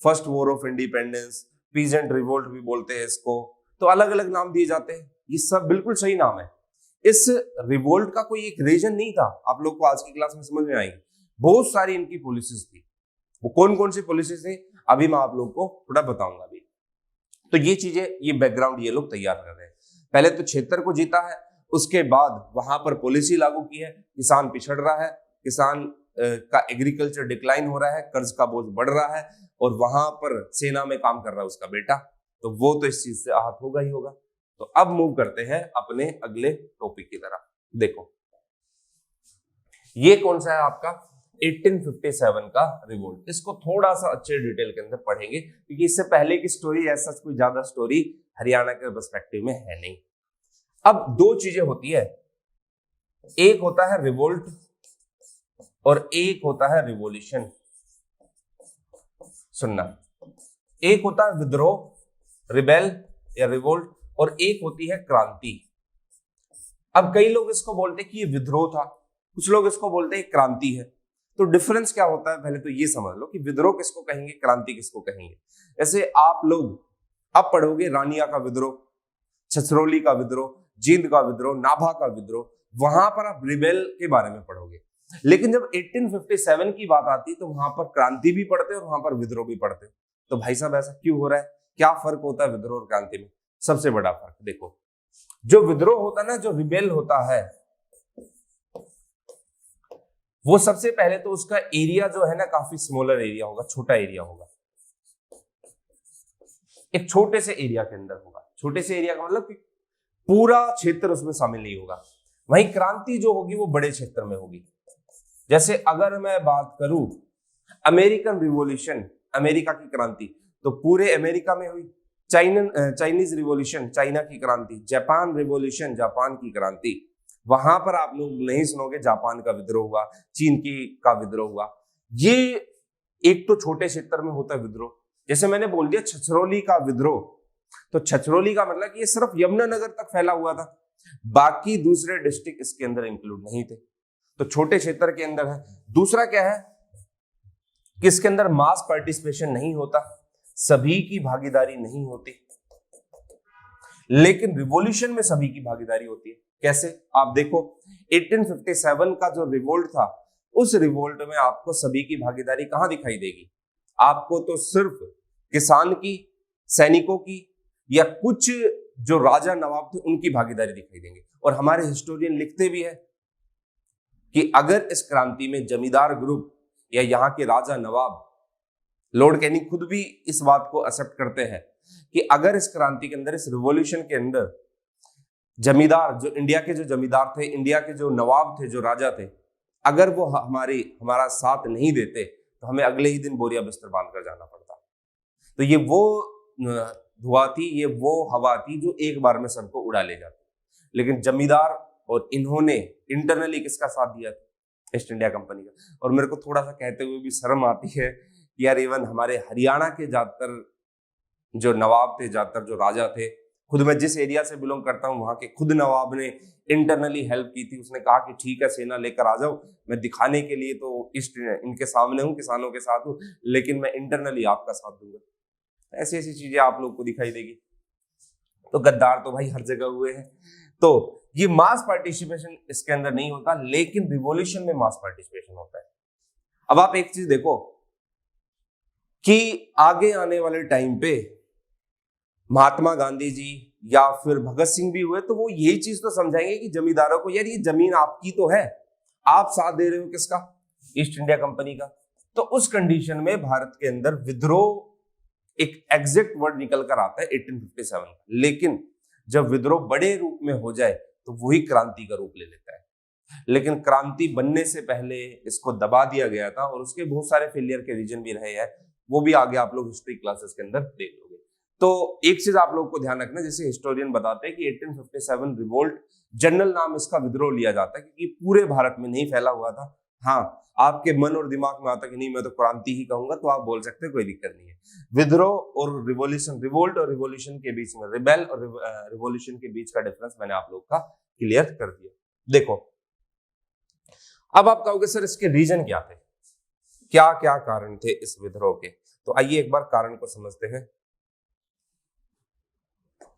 first war of independence, peasant revolt भी बोलते हैं इसको, तो अलग अलग नाम दिए जाते हैं, ये सब बिल्कुल सही नाम है। इस रिवोल्ट का कोई एक रीजन नहीं था, आप लोग को आज की क्लास में समझ में आएगी। बहुत सारी इनकी पॉलिसीज थी। वो कौन कौन सी पॉलिसीज थी अभी मैं आप लोग को थोड़ा बताऊंगा अभी। तो ये चीजें, ये बैकग्राउंड ये लोग तैयार कर रहे हैं। पहले तो क्षेत्र को जीता है, उसके बाद वहां पर पॉलिसी लागू की है, किसान पिछड़ रहा है, किसान का एग्रीकल्चर डिक्लाइन हो रहा है, कर्ज का बोझ बढ़ रहा है, और वहां पर सेना में काम कर रहा है उसका बेटा, तो वो तो इस चीज से आहत होगा ही होगा। तो अब मूव करते हैं अपने अगले टॉपिक की तरफ। देखो ये कौन सा है आपका 1857 का रिवोल्ट। इसको थोड़ा सा अच्छे डिटेल के अंदर पढ़ेंगे क्योंकि इससे पहले की स्टोरी ऐसा कोई ज्यादा स्टोरी हरियाणा के पर्सपेक्टिव में है नहीं। अब दो चीजें होती है, एक होता है रिवोल्ट और एक होता है रिवॉल्यूशन। सुनना, एक होता है विद्रोह, रिबेल या रिवोल्ट, और एक होती है क्रांति। अब कई लोग इसको बोलते हैं कि ये विद्रोह था, कुछ लोग इसको बोलते हैं क्रांति है। तो डिफरेंस क्या होता है पहले तो ये समझ लो कि विद्रोह किसको कहेंगे, क्रांति किसको कहेंगे। जैसे आप लोग अब पढ़ोगे रानिया का विद्रोह, छछरौली का विद्रोह, जींद का विद्रोह, नाभा का विद्रोह, वहां पर आप रिबेल के बारे में पढ़ोगे। लेकिन जब 1857 की बात आती तो वहां पर क्रांति भी पढ़ते और वहां पर विद्रोह भी पढ़ते। तो भाई साहब ऐसा क्यों हो रहा है, क्या फर्क होता है विद्रोह और क्रांति में? सबसे बड़ा फर्क देखो, जो विद्रोह होता है ना, जो रिबेल होता है, वो सबसे पहले तो उसका एरिया जो है ना काफी स्मॉलर एरिया होगा, छोटा एरिया होगा, एक छोटे से एरिया के अंदर होगा। छोटे से एरिया का मतलब कि पूरा क्षेत्र उसमें शामिल नहीं होगा। वहीं क्रांति जो होगी वो बड़े क्षेत्र में होगी। जैसे अगर मैं बात करूं अमेरिकन रिवॉल्यूशन, अमेरिका की क्रांति, तो पूरे अमेरिका में हुई। चाइनीज रिवॉल्यूशन, चाइना की क्रांति। जापान रिवॉल्यूशन, जापान की क्रांति। वहां पर आप लोग नहीं सुनोगे जापान का विद्रोह हुआ, चीन की का विद्रोह हुआ। ये एक तो छोटे क्षेत्र में होता है विद्रोह। जैसे मैंने बोल दिया छछरौली का विद्रोह, तो छछरौली का मतलब कि ये सिर्फ यमुनानगर तक फैला हुआ था, बाकी दूसरे डिस्ट्रिक्ट इसके अंदर इंक्लूड नहीं थे, तो छोटे क्षेत्र के अंदर है। दूसरा क्या है कि इसके अंदर मास पार्टिसिपेशन नहीं होता, सभी की भागीदारी नहीं होती। लेकिन रिवॉल्यूशन में सभी की भागीदारी होती है। कैसे? आप देखो 1857 का जो रिवोल्ट था, उस रिवोल्ट में आपको सभी की भागीदारी कहां दिखाई देगी? आपको तो सिर्फ किसान की, सैनिकों की, या कुछ जो राजा नवाब थे उनकी भागीदारी दिखाई देंगे। और हमारे हिस्टोरियन लिखते भी है कि अगर इस क्रांति में जमींदार ग्रुप या यहाँ के राजा नवाब, लॉर्ड कैनिंग खुद भी इस बात को एक्सेप्ट करते हैं कि अगर इस क्रांति के अंदर, इस रिवॉल्यूशन के अंदर जमींदार, जो इंडिया के जो जमींदार थे, इंडिया के जो नवाब थे, जो राजा थे, अगर वो हमारा साथ नहीं देते तो हमें अगले ही दिन बोरिया बिस्तर बांध कर जाना पड़ता। तो ये वो धुआं थी, ये वो हवा थी जो एक बार में सबको उड़ा ले जाती। लेकिन जमींदार और इन्होंने इंटरनली किसका साथ दिया था? ईस्ट इंडिया कंपनी का। और मेरे को थोड़ा सा कहते हुए भी शर्म आती है कि यार इवन हमारे हरियाणा के ज्यादातर जो नवाब थे, ज्यादातर जो राजा थे, खुद मैं जिस एरिया से बिलोंग करता हूँ वहां के खुद नवाब ने इंटरनली हेल्प की थी। उसने कहा कि ठीक है सेना लेकर आ जाओ, मैं दिखाने के लिए तो इनके सामने हूँ, किसानों के साथ हूँ, लेकिन मैं इंटरनली आपका साथ दूंगा। ऐसी ऐसी चीजें आप लोग को दिखाई देगी। तो गद्दार तो भाई हर जगह हुए हैं। तो ये मास पार्टिसिपेशन इसके अंदर नहीं होता, लेकिन रिवॉल्यूशन में मास पार्टिसिपेशन होता है। अब आप एक चीज देखो कि आगे आने वाले टाइम पे महात्मा गांधी जी या फिर भगत सिंह भी हुए, तो वो यही चीज तो समझाएंगे कि जमींदारों को, यार ये जमीन आपकी तो है, आप साथ दे रहे हो किसका, ईस्ट इंडिया कंपनी का। तो उस कंडीशन में भारत के अंदर विद्रोह एक एग्जैक्ट वर्ड निकल कर आता है 1857 का, लेकिन जब विद्रोह बड़े रूप में हो जाए तो वही क्रांति का रूप ले लेता है। लेकिन क्रांति बनने से पहले इसको दबा दिया गया था और उसके बहुत सारे फेलियर के रीजन भी रहे हैं, वो भी आगे आप लोग हिस्ट्री क्लासेस के अंदर देख लोगे। तो एक चीज आप लोग को ध्यान रखना, जैसे हिस्टोरियन बताते हैं कि 1857 रिवोल्ट जनरल नाम इसका विद्रोह लिया जाता है क्योंकि पूरे भारत में नहीं फैला हुआ था। हाँ, आपके मन और दिमाग में आता कि नहीं मैं तो क्रांति ही कहूंगा, तो आप बोल सकते हैं, कोई दिक्कत नहीं है। विद्रोह और रिवॉल्यूशन, रिवोल्ट और रिवॉल्यूशन के बीच में, रिबेल और रिवॉल्यूशन के बीच का डिफरेंस मैंने आप लोग का क्लियर कर दिया। देखो अब आप कहोगे सर इसके रीजन क्या थे, क्या क्या कारण थे इस विद्रोह के, तो आइए एक बार कारण को समझते हैं।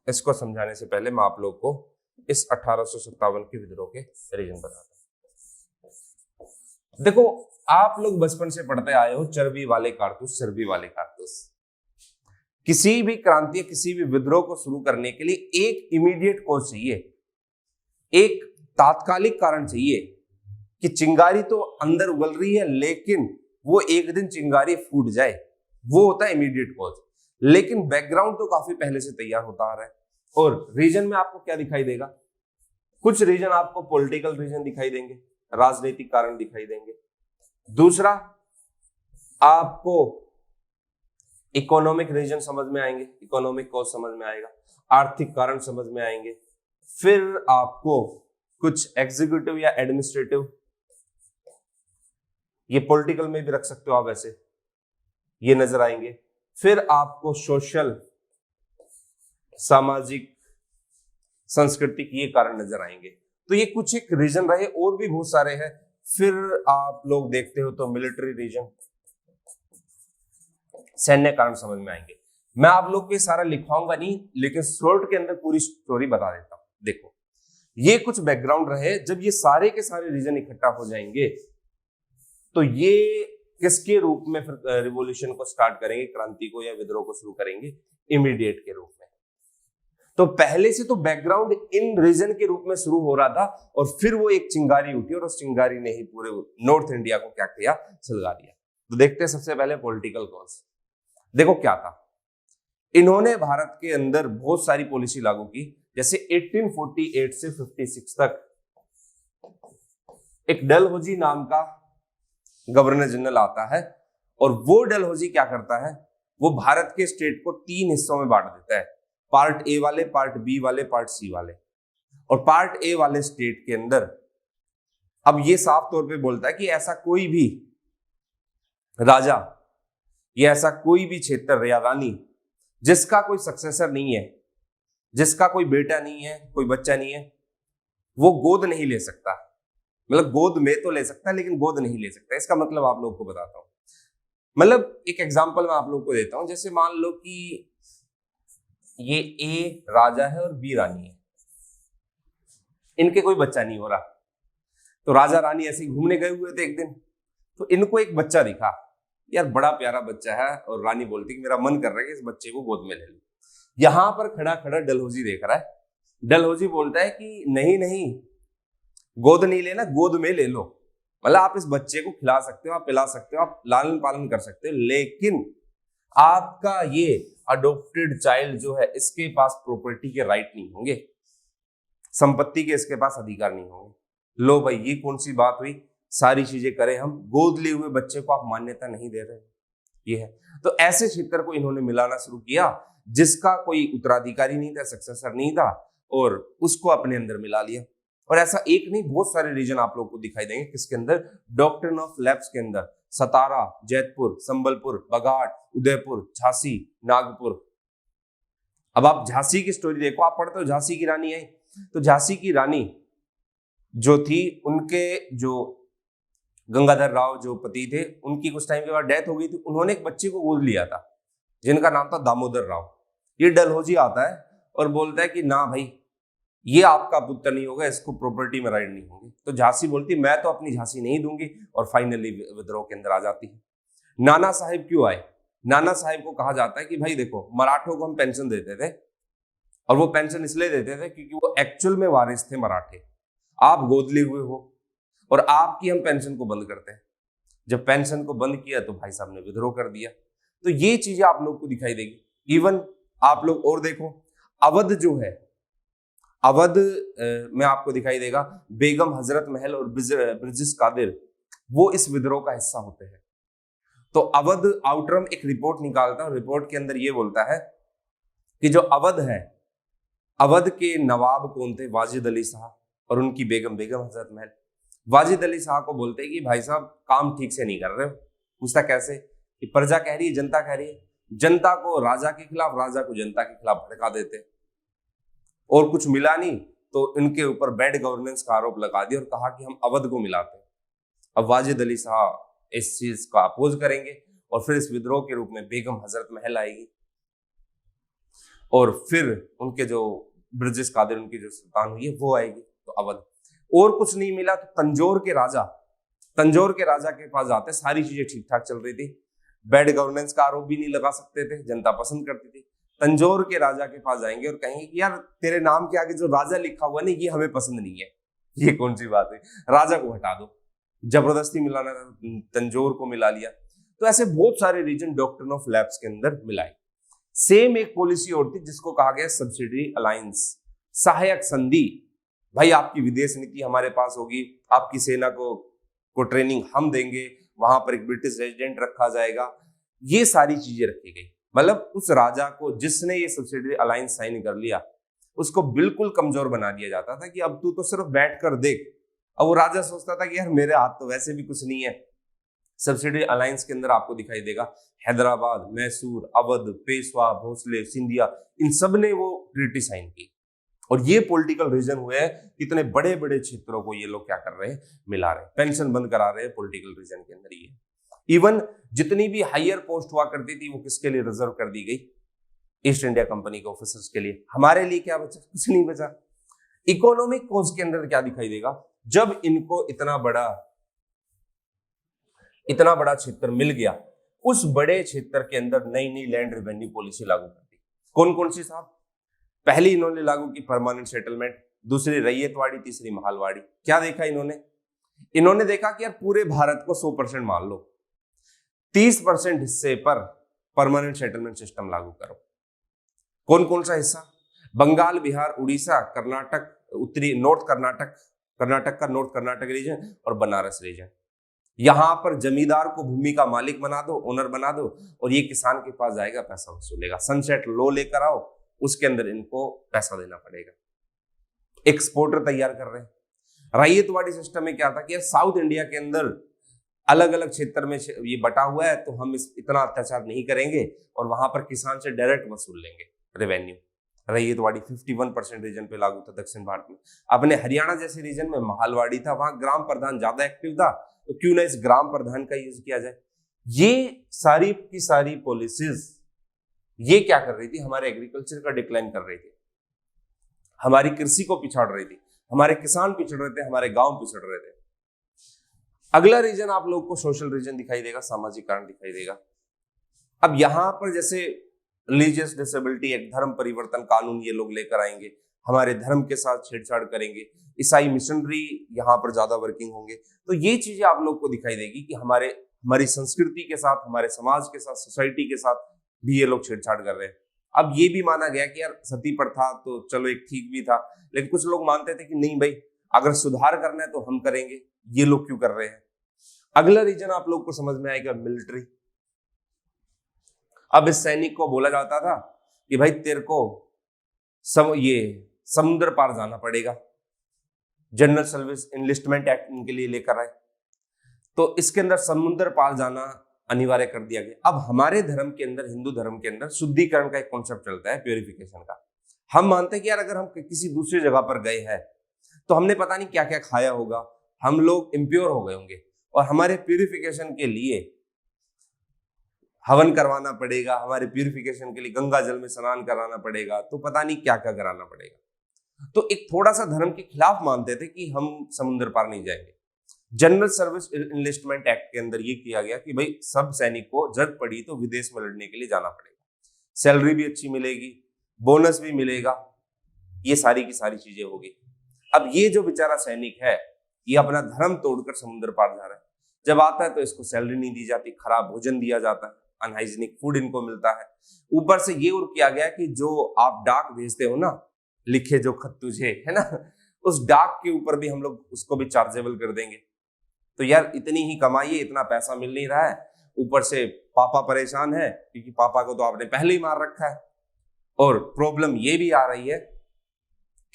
इसको समझाने से पहले मैं आप लोग को इस 1857 के विद्रोह के रीजन बताता हूं। देखो आप लोग बचपन से पढ़ते आए हो चर्बी वाले कारतूस, चर्बी वाले कारतूस। किसी भी क्रांति, किसी भी विद्रोह को शुरू करने के लिए एक इमीडिएट कॉज चाहिए, एक तात्कालिक कारण चाहिए कि चिंगारी तो अंदर उगल रही है लेकिन वो एक दिन चिंगारी फूट जाए, वो होता है इमीडिएट कॉज। लेकिन बैकग्राउंड तो काफी पहले से तैयार होता आ रहा है। और रीजन में आपको क्या दिखाई देगा, कुछ रीजन आपको पॉलिटिकल रीजन दिखाई देंगे, राजनीतिक कारण दिखाई देंगे। दूसरा आपको इकोनॉमिक रीजन समझ में आएंगे, इकोनॉमिक कॉज समझ में आएगा, आर्थिक कारण समझ में आएंगे। फिर आपको कुछ एग्जीक्यूटिव या एडमिनिस्ट्रेटिव, ये पॉलिटिकल में भी रख सकते हो आप ऐसे, ये नजर आएंगे। फिर आपको सोशल, सामाजिक, सांस्कृतिक, ये कारण नजर आएंगे। तो ये कुछ एक रीजन रहे, और भी बहुत सारे हैं। फिर आप लोग देखते हो तो मिलिट्री रीजन, सैन्य कारण समझ में आएंगे। मैं आप लोग को ये सारा लिखवाऊंगा नहीं, लेकिन शॉर्ट के अंदर पूरी स्टोरी बता देता हूं। देखो ये कुछ बैकग्राउंड रहे, जब ये सारे के सारे रीजन इकट्ठा हो जाएंगे तो ये किसके रूप में फिर रिवॉल्यूशन को स्टार्ट करेंगे, क्रांति को या विद्रोह को शुरू करेंगे, इमीडिएट के रूप में। तो पहले से तो बैकग्राउंड इन रीजन के रूप में शुरू हो रहा था और फिर वो एक चिंगारी उठी और उस चिंगारी ने ही पूरे नॉर्थ इंडिया को क्या किया, सुलगा दिया। तो देखते हैं सबसे पहले पॉलिटिकल कॉज। देखो क्या था, इन्होंने भारत के अंदर बहुत सारी पॉलिसी लागू की। जैसे 1848 से 56 तक एक डलहौजी नाम का गवर्नर जनरल आता है और वो डलहौजी क्या करता है, वो भारत के स्टेट को 3 हिस्सों में बांट देता है, पार्ट ए वाले, पार्ट बी वाले, पार्ट सी वाले। और पार्ट ए वाले स्टेट के अंदर अब ये साफ तौर पे बोलता है कि ऐसा कोई भी राजा या ऐसा कोई भी क्षेत्र या रानी जिसका कोई सक्सेसर नहीं है, जिसका कोई बेटा नहीं है, कोई बच्चा नहीं है, वो गोद नहीं ले सकता। मतलब गोद में तो ले सकता है लेकिन गोद नहीं ले सकता। इसका मतलब आप लोग को बताता हूं, मतलब एक एग्जांपल मैं आप लोग को देता हूं। जैसे मान लो कि ये ए राजा है और बी रानी है, इनके कोई बच्चा नहीं हो रहा। तो राजा रानी ऐसे ही घूमने गए हुए थे एक दिन, तो इनको एक बच्चा दिखा, यार बड़ा प्यारा बच्चा है, और रानी बोलती कि मेरा मन कर रहा है कि इस बच्चे को गोद में ले लो। यहां पर खड़ा खड़ा डलहौजी देख रहा है। डलहौजी बोलता है कि नहीं नहीं, गोद नहीं लेना, गोद में ले लो। मतलब आप इस बच्चे को खिला सकते हो, आप पिला सकते हो, आप लालन पालन कर सकते हो, लेकिन आपका ये अडॉप्टेड चाइल्ड जो है इसके पास प्रॉपर्टी के राइट नहीं होंगे, संपत्ति के इसके पास अधिकार नहीं होंगे। लो भाई, ये कौन सी बात हुई, सारी चीजें करें हम, गोद लिए हुए बच्चे को आप मान्यता नहीं दे रहे, ये है। तो ऐसे क्षेत्र को इन्होंने मिलाना शुरू किया जिसका कोई उत्तराधिकारी नहीं था, सक्सेसर नहीं था, और उसको अपने अंदर मिला लिया। और ऐसा एक नहीं, बहुत सारे रीजन आप लोग को दिखाई देंगे किसके अंदर, डॉक्ट्रिन ऑफ लैप्स के अंदर। सतारा, जैतपुर, संबलपुर, बघाट, उदयपुर, झांसी, नागपुर। अब आप झांसी की स्टोरी देखो, आप पढ़ते हो झांसी की रानी आई, तो झांसी की रानी जो थी, उनके जो गंगाधर राव जो पति थे, उनकी कुछ टाइम के बाद डेथ हो गई थी। उन्होंने एक बच्चे को गोद लिया था जिनका नाम था दामोदर राव। ये डलहौजी आता है और बोलता है कि ना भाई, ये आपका पुत्र नहीं होगा, इसको प्रॉपर्टी में राइट नहीं होगी। तो झांसी बोलती मैं तो अपनी झांसी नहीं दूंगी, और फाइनली विद्रोह के अंदर आ जाती है। नाना साहिब क्यों आए, नाना साहिब को कहा जाता है कि भाई देखो, मराठों को हम पेंशन देते थे और वो पेंशन इसलिए देते थे क्योंकि वो एक्चुअल में वारिस थे मराठे, आप गोद लिए हुए हो और आपकी हम पेंशन को बंद करते हैं। जब पेंशन को बंद किया तो भाई साहब ने विद्रोह कर दिया। तो ये चीजें आप लोग को दिखाई देगी। इवन आप लोग और देखो, अवध जो है, अवध में आपको दिखाई देगा बेगम हजरत महल और ब्रिजेश कादिर वो इस विद्रोह का हिस्सा होते हैं। तो अवध आउटरम एक रिपोर्ट निकालता है, रिपोर्ट के अंदर ये बोलता है कि जो अवध है, अवध के नवाब कौन थे, वाजिद अली शाह और उनकी बेगम हजरत महल। वाजिद अली शाह को बोलते हैं कि भाई साहब काम ठीक से नहीं कर रहे हो। पूछता कैसे? कि प्रजा कह रही है, जनता कह रही है, जनता को राजा के खिलाफ, राजा को जनता के खिलाफ भड़का देते और कुछ मिला नहीं तो इनके ऊपर बैड गवर्नेंस का आरोप लगा दिया और कहा कि हम अवध को मिलाते हैं। अब वाजिद अली शाह इस चीज का अपोज करेंगे और फिर इस विद्रोह के रूप में बेगम हजरत महल आएगी और फिर उनके जो ब्रिजेश कादिर, उनकी जो सुल्तान हुई है वो आएगी। तो अवध और कुछ नहीं मिला तो तंजौर के राजा के पास जाते, सारी चीजें ठीक ठाक चल रही थी, बैड गवर्नेंस का आरोप भी नहीं लगा सकते थे, जनता पसंद करती थी। तंजौर के राजा के पास जाएंगे और कहेंगे कि यार तेरे नाम के आगे जो राजा लिखा हुआ नहीं, ये हमें पसंद नहीं है, ये कौन सी बात है, राजा को हटा दो। जबरदस्ती मिलाना, तंजौर को मिला लिया। तो ऐसे बहुत सारे रीजन डॉक्ट्रिन ऑफ लैप्स के अंदर मिलाए। सेम एक पॉलिसी और थी जिसको कहा गया सब्सिडरी अलायंस, सहायक संधि। भाई आपकी विदेश नीति हमारे पास होगी, आपकी सेना को ट्रेनिंग हम देंगे, वहां पर एक ब्रिटिश रेजिडेंट रखा जाएगा, ये सारी चीजें रखी गई। मतलब उस राजा को जिसने ये सब्सिडरी अलायंस साइन कर लिया उसको बिल्कुल कमजोर बना दिया जाता था कि अब तू तो सिर्फ बैठ कर देख। अब वो राजा सोचता था कि यार मेरे हाथ तो वैसे भी कुछ नहीं है। सब्सिडरी अलायंस के अंदर आपको दिखाई देगा हैदराबाद, मैसूर, अवध, पेशवा, भोसले, सिंधिया, इन सब ने वो ट्रीटी साइन की और ये पॉलिटिकल रीजन हुए हैं। कितने बड़े बड़े क्षेत्रों को ये लोग क्या कर रहे हैं, मिला रहे हैं, पेंशन बंद करा रहे हैं पॉलिटिकल रीजन के अंदर। ये इवन जितनी भी हायर पोस्ट हुआ करती थी वो किसके लिए रिजर्व कर दी गई, ईस्ट इंडिया कंपनी के ऑफिसर्स के लिए। हमारे लिए क्या बचा, कुछ नहीं बचा। इकोनॉमिक कॉज के अंदर क्या दिखाई देगा, जब इनको इतना बड़ा क्षेत्र मिल गया, उस बड़े क्षेत्र के अंदर नई नई लैंड रेवेन्यू पॉलिसी लागू कर दी। कौन कौन सी साहब? पहली इन्होंने लागू की परमानेंट सेटलमेंट, दूसरी रैयतवाड़ी, तीसरी महलवाड़ी। क्या देखा इन्होंने देखा कि यार पूरे भारत को 100% मान लो, 30% हिस्से पर परमानेंट सेटलमेंट सिस्टम लागू करो। कौन कौन सा हिस्सा? बंगाल, बिहार, उड़ीसा, कर्नाटक, उत्तरी कर्नाटक का नॉर्थ कर्नाटक रीजन और बनारस रीजन। यहां पर जमींदार को भूमि का मालिक बना दो, ओनर बना दो और ये किसान के पास जाएगा, पैसा वसूलेगा। सनसेट लॉ लेकर आओ, उसके अंदर इनको पैसा देना पड़ेगा। एक्सपोर्टर तैयार कर रहे हैं। रैयतवाड़ी सिस्टम में क्या था कि साउथ इंडिया के अंदर अलग अलग क्षेत्र में ये बटा हुआ है तो हम इतना अत्याचार नहीं करेंगे और वहां पर किसान से डायरेक्ट वसूल लेंगे रेवेन्यू। रैयतवाड़ी 51% रीजन पे लागू था दक्षिण भारत में। अपने हरियाणा जैसे रीजन में महलवाड़ी था, वहां ग्राम प्रधान ज्यादा एक्टिव था, तो क्यों ना इस ग्राम प्रधान का यूज किया जाए। ये सारी की सारी पॉलिसीज ये क्या कर रही थी, हमारे एग्रीकल्चर का डिक्लाइन कर रही थी, हमारी कृषि को पिछाड़ रही थी, हमारे किसान पिछड़ रहे थे, हमारे गांव पिछड़ रहे थे। अगला रीजन आप लोग को सोशल रीजन दिखाई देगा, सामाजिक कारण दिखाई देगा। अब यहां पर जैसे रिलीजियस डिसेबिलिटी एक्ट, धर्म परिवर्तन कानून ये लोग लेकर आएंगे, हमारे धर्म के साथ छेड़छाड़ करेंगे, ईसाई मिशनरी यहाँ पर ज्यादा वर्किंग होंगे। तो ये चीजें आप लोग को दिखाई देगी कि हमारी संस्कृति के साथ, हमारे समाज के साथ, सोसाइटी के साथ भी ये लोग छेड़छाड़ कर रहे हैं। अब ये भी माना गया कि यार सती प्रथा तो चलो एक ठीक भी था, लेकिन कुछ लोग मानते थे कि नहीं भाई अगर सुधार करना है तो हम करेंगे, ये लोग क्यों कर रहे हैं। अगला रीजन आप लोग को समझ में आएगा, मिलिट्री। अब इस सैनिक को बोला जाता था कि भाई तेरे को समुद्र पार जाना पड़ेगा। जनरल सर्विस इनलिस्टमेंट एक्ट इनके लिए लेकर आए, तो इसके अंदर समुद्र पार जाना अनिवार्य कर दिया गया। अब हमारे धर्म के अंदर, हिंदू धर्म के अंदर शुद्धिकरण का एक कॉन्सेप्ट चलता है, प्योरिफिकेशन का। हम मानते हैं कि यार अगर हम किसी दूसरी जगह पर गए हैं तो हमने पता नहीं क्या क्या खाया होगा, हम लोग इम्प्योर हो गए होंगे और हमारे प्यूरिफिकेशन के लिए हवन करवाना पड़ेगा, हमारे प्यूरिफिकेशन के लिए गंगा जल में स्नान कराना पड़ेगा, तो पता नहीं क्या क्या कराना पड़ेगा। तो एक थोड़ा सा धर्म के खिलाफ मानते थे कि हम समुद्र पार नहीं जाएंगे। जनरल सर्विस इनलिस्टमेंट एक्ट के अंदर ये किया गया कि भाई सब सैनिक को जरूरत पड़ी तो विदेश में लड़ने के लिए जाना पड़ेगा, सैलरी भी अच्छी मिलेगी, बोनस भी मिलेगा, ये सारी की सारी चीजें होगी। अब ये जो बेचारा सैनिक है, ये अपना धर्म तोड़कर समुद्र पार जा रहा है। जब आता है तो इसको सैलरी नहीं दी जाती, खराब भोजन दिया जाता है, अनहाइजीनिक फूड इनको मिलता है। ऊपर से ये और किया गया कि जो आप डाक भेजते हो ना, लिखे जो खत तुझे, है ना, उस डाक के ऊपर भी हम लोग उसको भी चार्जेबल कर देंगे। तो यार इतनी ही कमाई है, इतना पैसा मिल नहीं रहा है, ऊपर से पापा परेशान है क्योंकि पापा को तो आपने पहले ही मार रखा है, और प्रॉब्लम ये भी आ रही है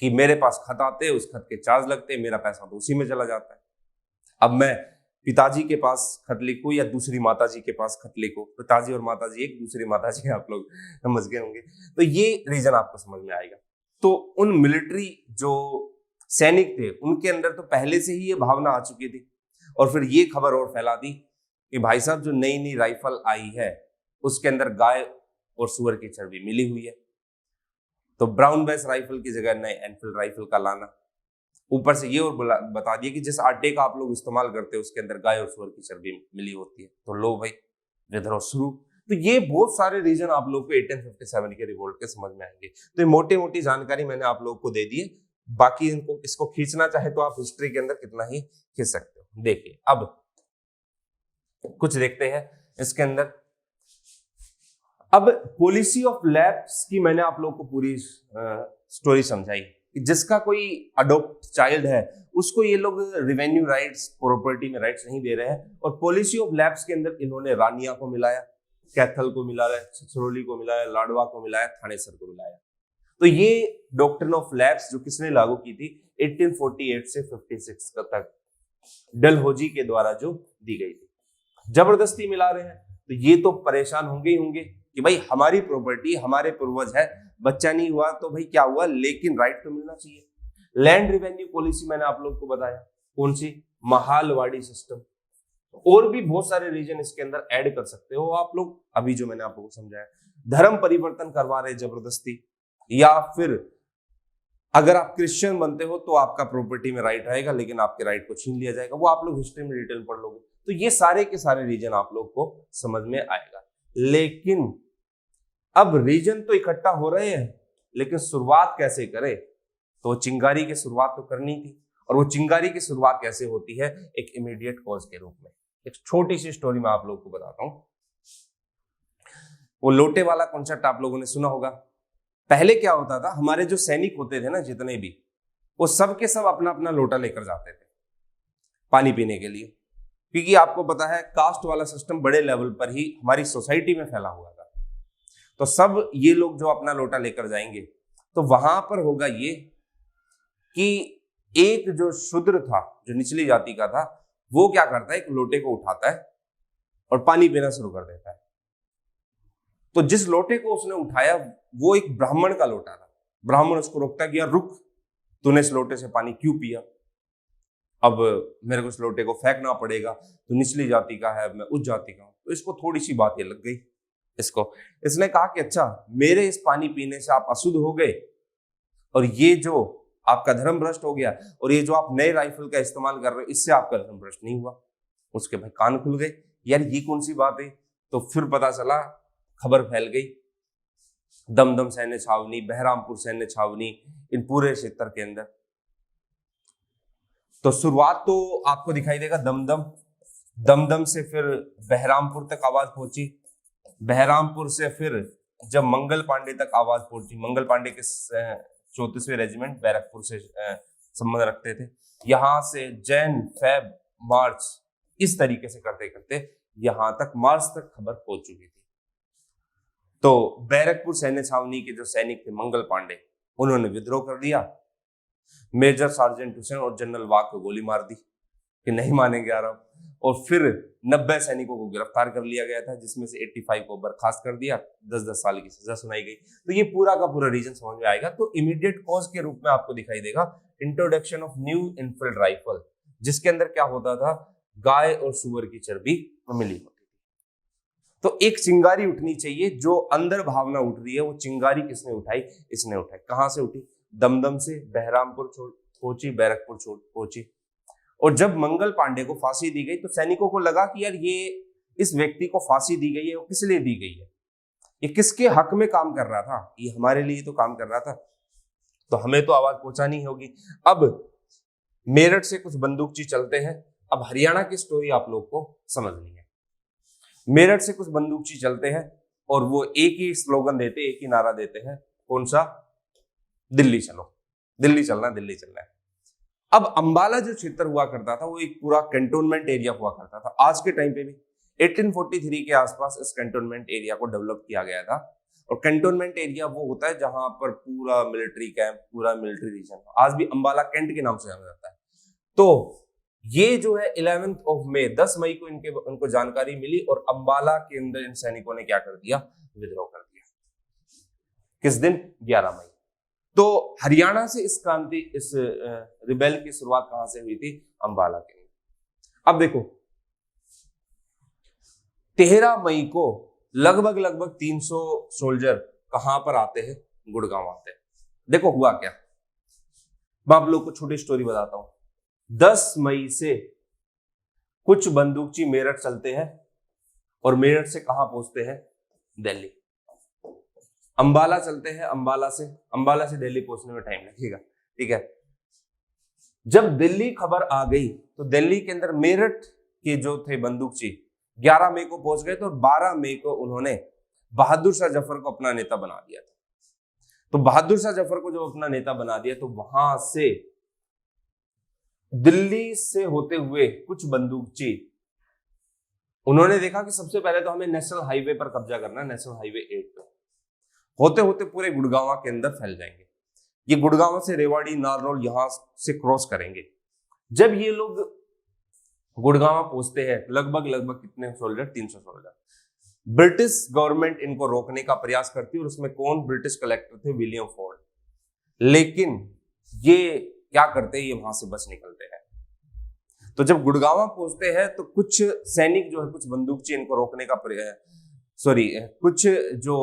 कि मेरे पास खत आते, उस खत के चार्ज लगते, मेरा पैसा तो उसी में चला जाता है। अब मैं पिताजी के पास खत लिखूं या दूसरी माताजी के पास खत लिखूं, पिताजी और माताजी एक, दूसरी माताजी आप लोग समझ गए होंगे, तो ये रीजन आपको समझ में आएगा। तो उन मिलिट्री जो सैनिक थे उनके अंदर तो पहले से ही ये भावना आ चुकी थी, और फिर ये खबर और फैला दी कि भाई साहब जो नई नई राइफल आई है उसके अंदर गाय और सुअर की चर्बी मिली हुई है, तो ब्राउन बेस राइफल की जगह नए एनफील्ड राइफल का लाना। ऊपर से ये और बता दिया कि जिस आटे का आप लोग इस्तेमाल करते हो उसके अंदर गाय और सुअर की चर्बी मिली होती है, तो लो भाई विद्रोह शुरू। तो ये बहुत सारे रीजन आप लोग को 1857 के रिवोल्ट के समझ में आएंगे। तो ये मोटी मोटी जानकारी मैंने आप लोगों को दे दी है, बाकी इसको खींचना चाहे तो आप हिस्ट्री के अंदर कितना ही खींच सकते हो। देखिए अब कुछ देखते हैं इसके अंदर। अब पॉलिसी ऑफ लैब्स की मैंने आप लोग को पूरी स्टोरी समझाई कि जिसका कोई अडॉप्ट चाइल्ड है उसको ये लोग रिवेन्यू राइट्स, प्रॉपर्टी में राइट्स नहीं दे रहे हैं। और पॉलिसी ऑफ लैब्स के अंदर इन्होंने रानिया को मिलाया, कैथल को मिलाया, छछरौली को मिलाया, लाडवा को मिलाया, थानेसर को मिलाया। तो ये डॉक्ट्रिन ऑफ लैब्स जो किसने लागू की थी 1848 से 56 तक डलहौजी के द्वारा जो दी गई थी। जबरदस्ती मिला रहे हैं तो ये तो परेशान होंगे ही होंगे कि भाई हमारी प्रॉपर्टी, हमारे पूर्वज है, बच्चा नहीं हुआ तो भाई क्या हुआ, लेकिन राइट तो मिलना चाहिए। लैंड रिवेन्यू पॉलिसी मैंने आप लोग को बताया, कौन सी, महालवाड़ी सिस्टम। और भी बहुत सारे रीजन इसके अंदर ऐड कर सकते हो आप लोग, अभी जो मैंने आप लोगों को समझाया। धर्म परिवर्तन करवा रहे जबरदस्ती, या फिर अगर आप क्रिश्चियन बनते हो तो आपका प्रॉपर्टी में राइट रहेगा लेकिन आपके राइट को छीन लिया जाएगा, वो आप लोग हिस्ट्री में डिटेल पढ़ लोगे। तो ये सारे के सारे रीजन आप लोग को समझ में आएगा। लेकिन अब रीजन तो इकट्ठा हो रहे हैं, लेकिन शुरुआत कैसे करें, तो चिंगारी की शुरुआत तो करनी थी। और वो चिंगारी की शुरुआत कैसे होती है, एक इमीडिएट कॉज के रूप में। एक छोटी सी स्टोरी मैं आप लोग को बताता हूं। वो लोटे वाला कॉन्सेप्ट आप लोगों ने सुना होगा। पहले क्या होता था, हमारे जो सैनिक होते थे ना जितने भी, वो सब के सब अपना अपना लोटा लेकर जाते थे पानी पीने के लिए, क्योंकि आपको पता है कास्ट वाला सिस्टम बड़े लेवल पर ही हमारी सोसाइटी में फैला हुआ था। तो सब ये लोग जो अपना लोटा लेकर जाएंगे, तो वहां पर होगा ये कि एक जो शूद्र था, जो निचली जाति का था, वो क्या करता है, एक लोटे को उठाता है और पानी पीना शुरू कर देता है। तो जिस लोटे को उसने उठाया वो एक ब्राह्मण का लोटा था। ब्राह्मण उसको रोकता कि यार रुक, तूने इस लोटे से पानी क्यों पिया, अब मेरे को इस लोटे को फेंकना पड़ेगा, तू निचली जाति का है, मैं उच्च जाति का हूं। तो इसको थोड़ी सी बात ये लग गई इसको। इसने कहा कि अच्छा, मेरे इस पानी पीने से आप अशुद्ध हो गए, और ये जो आपका धर्म भ्रष्ट हो गया, और ये जो आप नए राइफल का इस्तेमाल कर रहे हो, इससे आपका धर्म भ्रष्ट नहीं हुआ। उसके भाई कान खुल गए, यार ये कौन सी बात है। तो फिर पता चला, खबर फैल गई, दमदम सैन्य छावनी, बहरामपुर सैन्य छावनी, इन पूरे क्षेत्र के अंदर। तो शुरुआत तो आपको दिखाई देगा दमदम से फिर बहरामपुर तक आवाज पहुंची, बहरामपुर से फिर जब मंगल पांडे तक आवाज पहुंची। मंगल पांडे के 34वें रेजिमेंट बैरकपुर से संबंध रखते थे। यहां से जैन, फैब, मार्च, इस तरीके से करते करते यहां तक मार्च तक खबर पहुंच चुकी थी। तो बैरकपुर सैन्य छावनी के जो सैनिक थे मंगल पांडे, उन्होंने विद्रोह कर दिया। मेजर सार्जेंट हुसैन और जनरल वाघ को गोली मार दी कि नहीं मानेंगे आ रहा हूं। और फिर 90 सैनिकों को गिरफ्तार कर लिया गया था, जिसमें से 85 को बर्खास्त कर दिया, 10-10 साल की सजा सुनाई गई। तो ये पूरा का पूरा रीजन समझ में आएगा। तो इमीडिएट कॉज के रूप में आपको दिखाई देगा introduction of new Enfield rifle, जिसके अंदर क्या होता था, गाय और सुअर की चर्बी मिली होती थी। तो एक चिंगारी उठनी चाहिए, जो अंदर भावना उठ रही है, वो चिंगारी किसने उठाई, इसने उठाई। कहां से उठी, दमदम से बहरामपुर पहुंची, बैरकपुर पहुंची। और जब मंगल पांडे को फांसी दी गई तो सैनिकों को लगा कि यार ये इस व्यक्ति को फांसी दी गई है, वो किस लिए दी गई है, ये किसके हक में काम कर रहा था, ये हमारे लिए तो काम कर रहा था। तो हमें तो आवाज पहुंचानी होगी। अब मेरठ से कुछ बंदूकची चलते हैं। अब हरियाणा की स्टोरी आप लोग को समझनी है। मेरठ से कुछ बंदूकची चलते हैं और वो एक ही स्लोगन देते, एक ही नारा देते हैं, कौन सा? दिल्ली चलो, दिल्ली चलना, दिल्ली चलना है। अब अंबाला जो क्षेत्र हुआ करता था वो एक पूरा कैंटोनमेंट एरिया हुआ करता था। आज के टाइम पे भी 1843 के आसपास इस कैंटोनमेंट एरिया को डेवलप किया गया था। और कैंटोनमेंट एरिया वो होता है जहां पर पूरा मिलिट्री कैंप, पूरा मिलिट्री रीजन, आज भी अंबाला कैंट के नाम से जाना जाता है। तो ये जो है 11 मई 10 मई को उनको जानकारी मिली और अंबाला के अंदर इन सैनिकों ने क्या कर दिया? विद्रोह कर दिया। किस दिन? 11 मई। तो हरियाणा से इस क्रांति, इस रिबेल की शुरुआत कहां से हुई थी? अंबाला के अंदर। अब देखो 13 मई को लगभग 300 सोल्जर कहां पर आते हैं? गुड़गांव आते हैं। देखो हुआ क्या, मैं आप लोग को छोटी स्टोरी बताता हूं। 10 मई से कुछ बंदूकची मेरठ चलते हैं और मेरठ से कहां पहुंचते हैं? दिल्ली। अंबाला चलते हैं, अंबाला से दिल्ली पहुंचने में टाइम लगेगा, ठीक है। जब दिल्ली खबर आ गई तो दिल्ली के अंदर मेरठ के जो थे बंदूकची 11 मई को पहुंच गए। तो 12 मई को उन्होंने बहादुर शाह जफर को अपना नेता बना दिया था। तो बहादुर शाह जफर को जब अपना नेता बना दिया तो वहां से दिल्ली से होते हुए कुछ बंदूकची, उन्होंने देखा कि सबसे पहले तो हमें नेशनल हाईवे पर कब्जा करना है, नेशनल हाईवे 8 पे। होते होते पूरे गुड़गांव के अंदर फैल जाएंगे। ये गुड़गांव से रेवाड़ी, नारनौल यहां से क्रॉस करेंगे। जब ये लोग गुड़गांव पहुंचते हैं, लगभग कितने सोल्जर? 300 सोल्जर। ब्रिटिश गवर्नमेंट इनको रोकने का प्रयास करती है और उसमें कौन? ब्रिटिश कलेक्टर थे, विलियम फोर्ड। लेकिन ये क्या करते हैं? ये वहां से बच निकलते हैं। तो जब गुड़गांव पहुंचते हैं तो कुछ सैनिक जो है, कुछ बंदूकची इनको रोकने का कुछ जो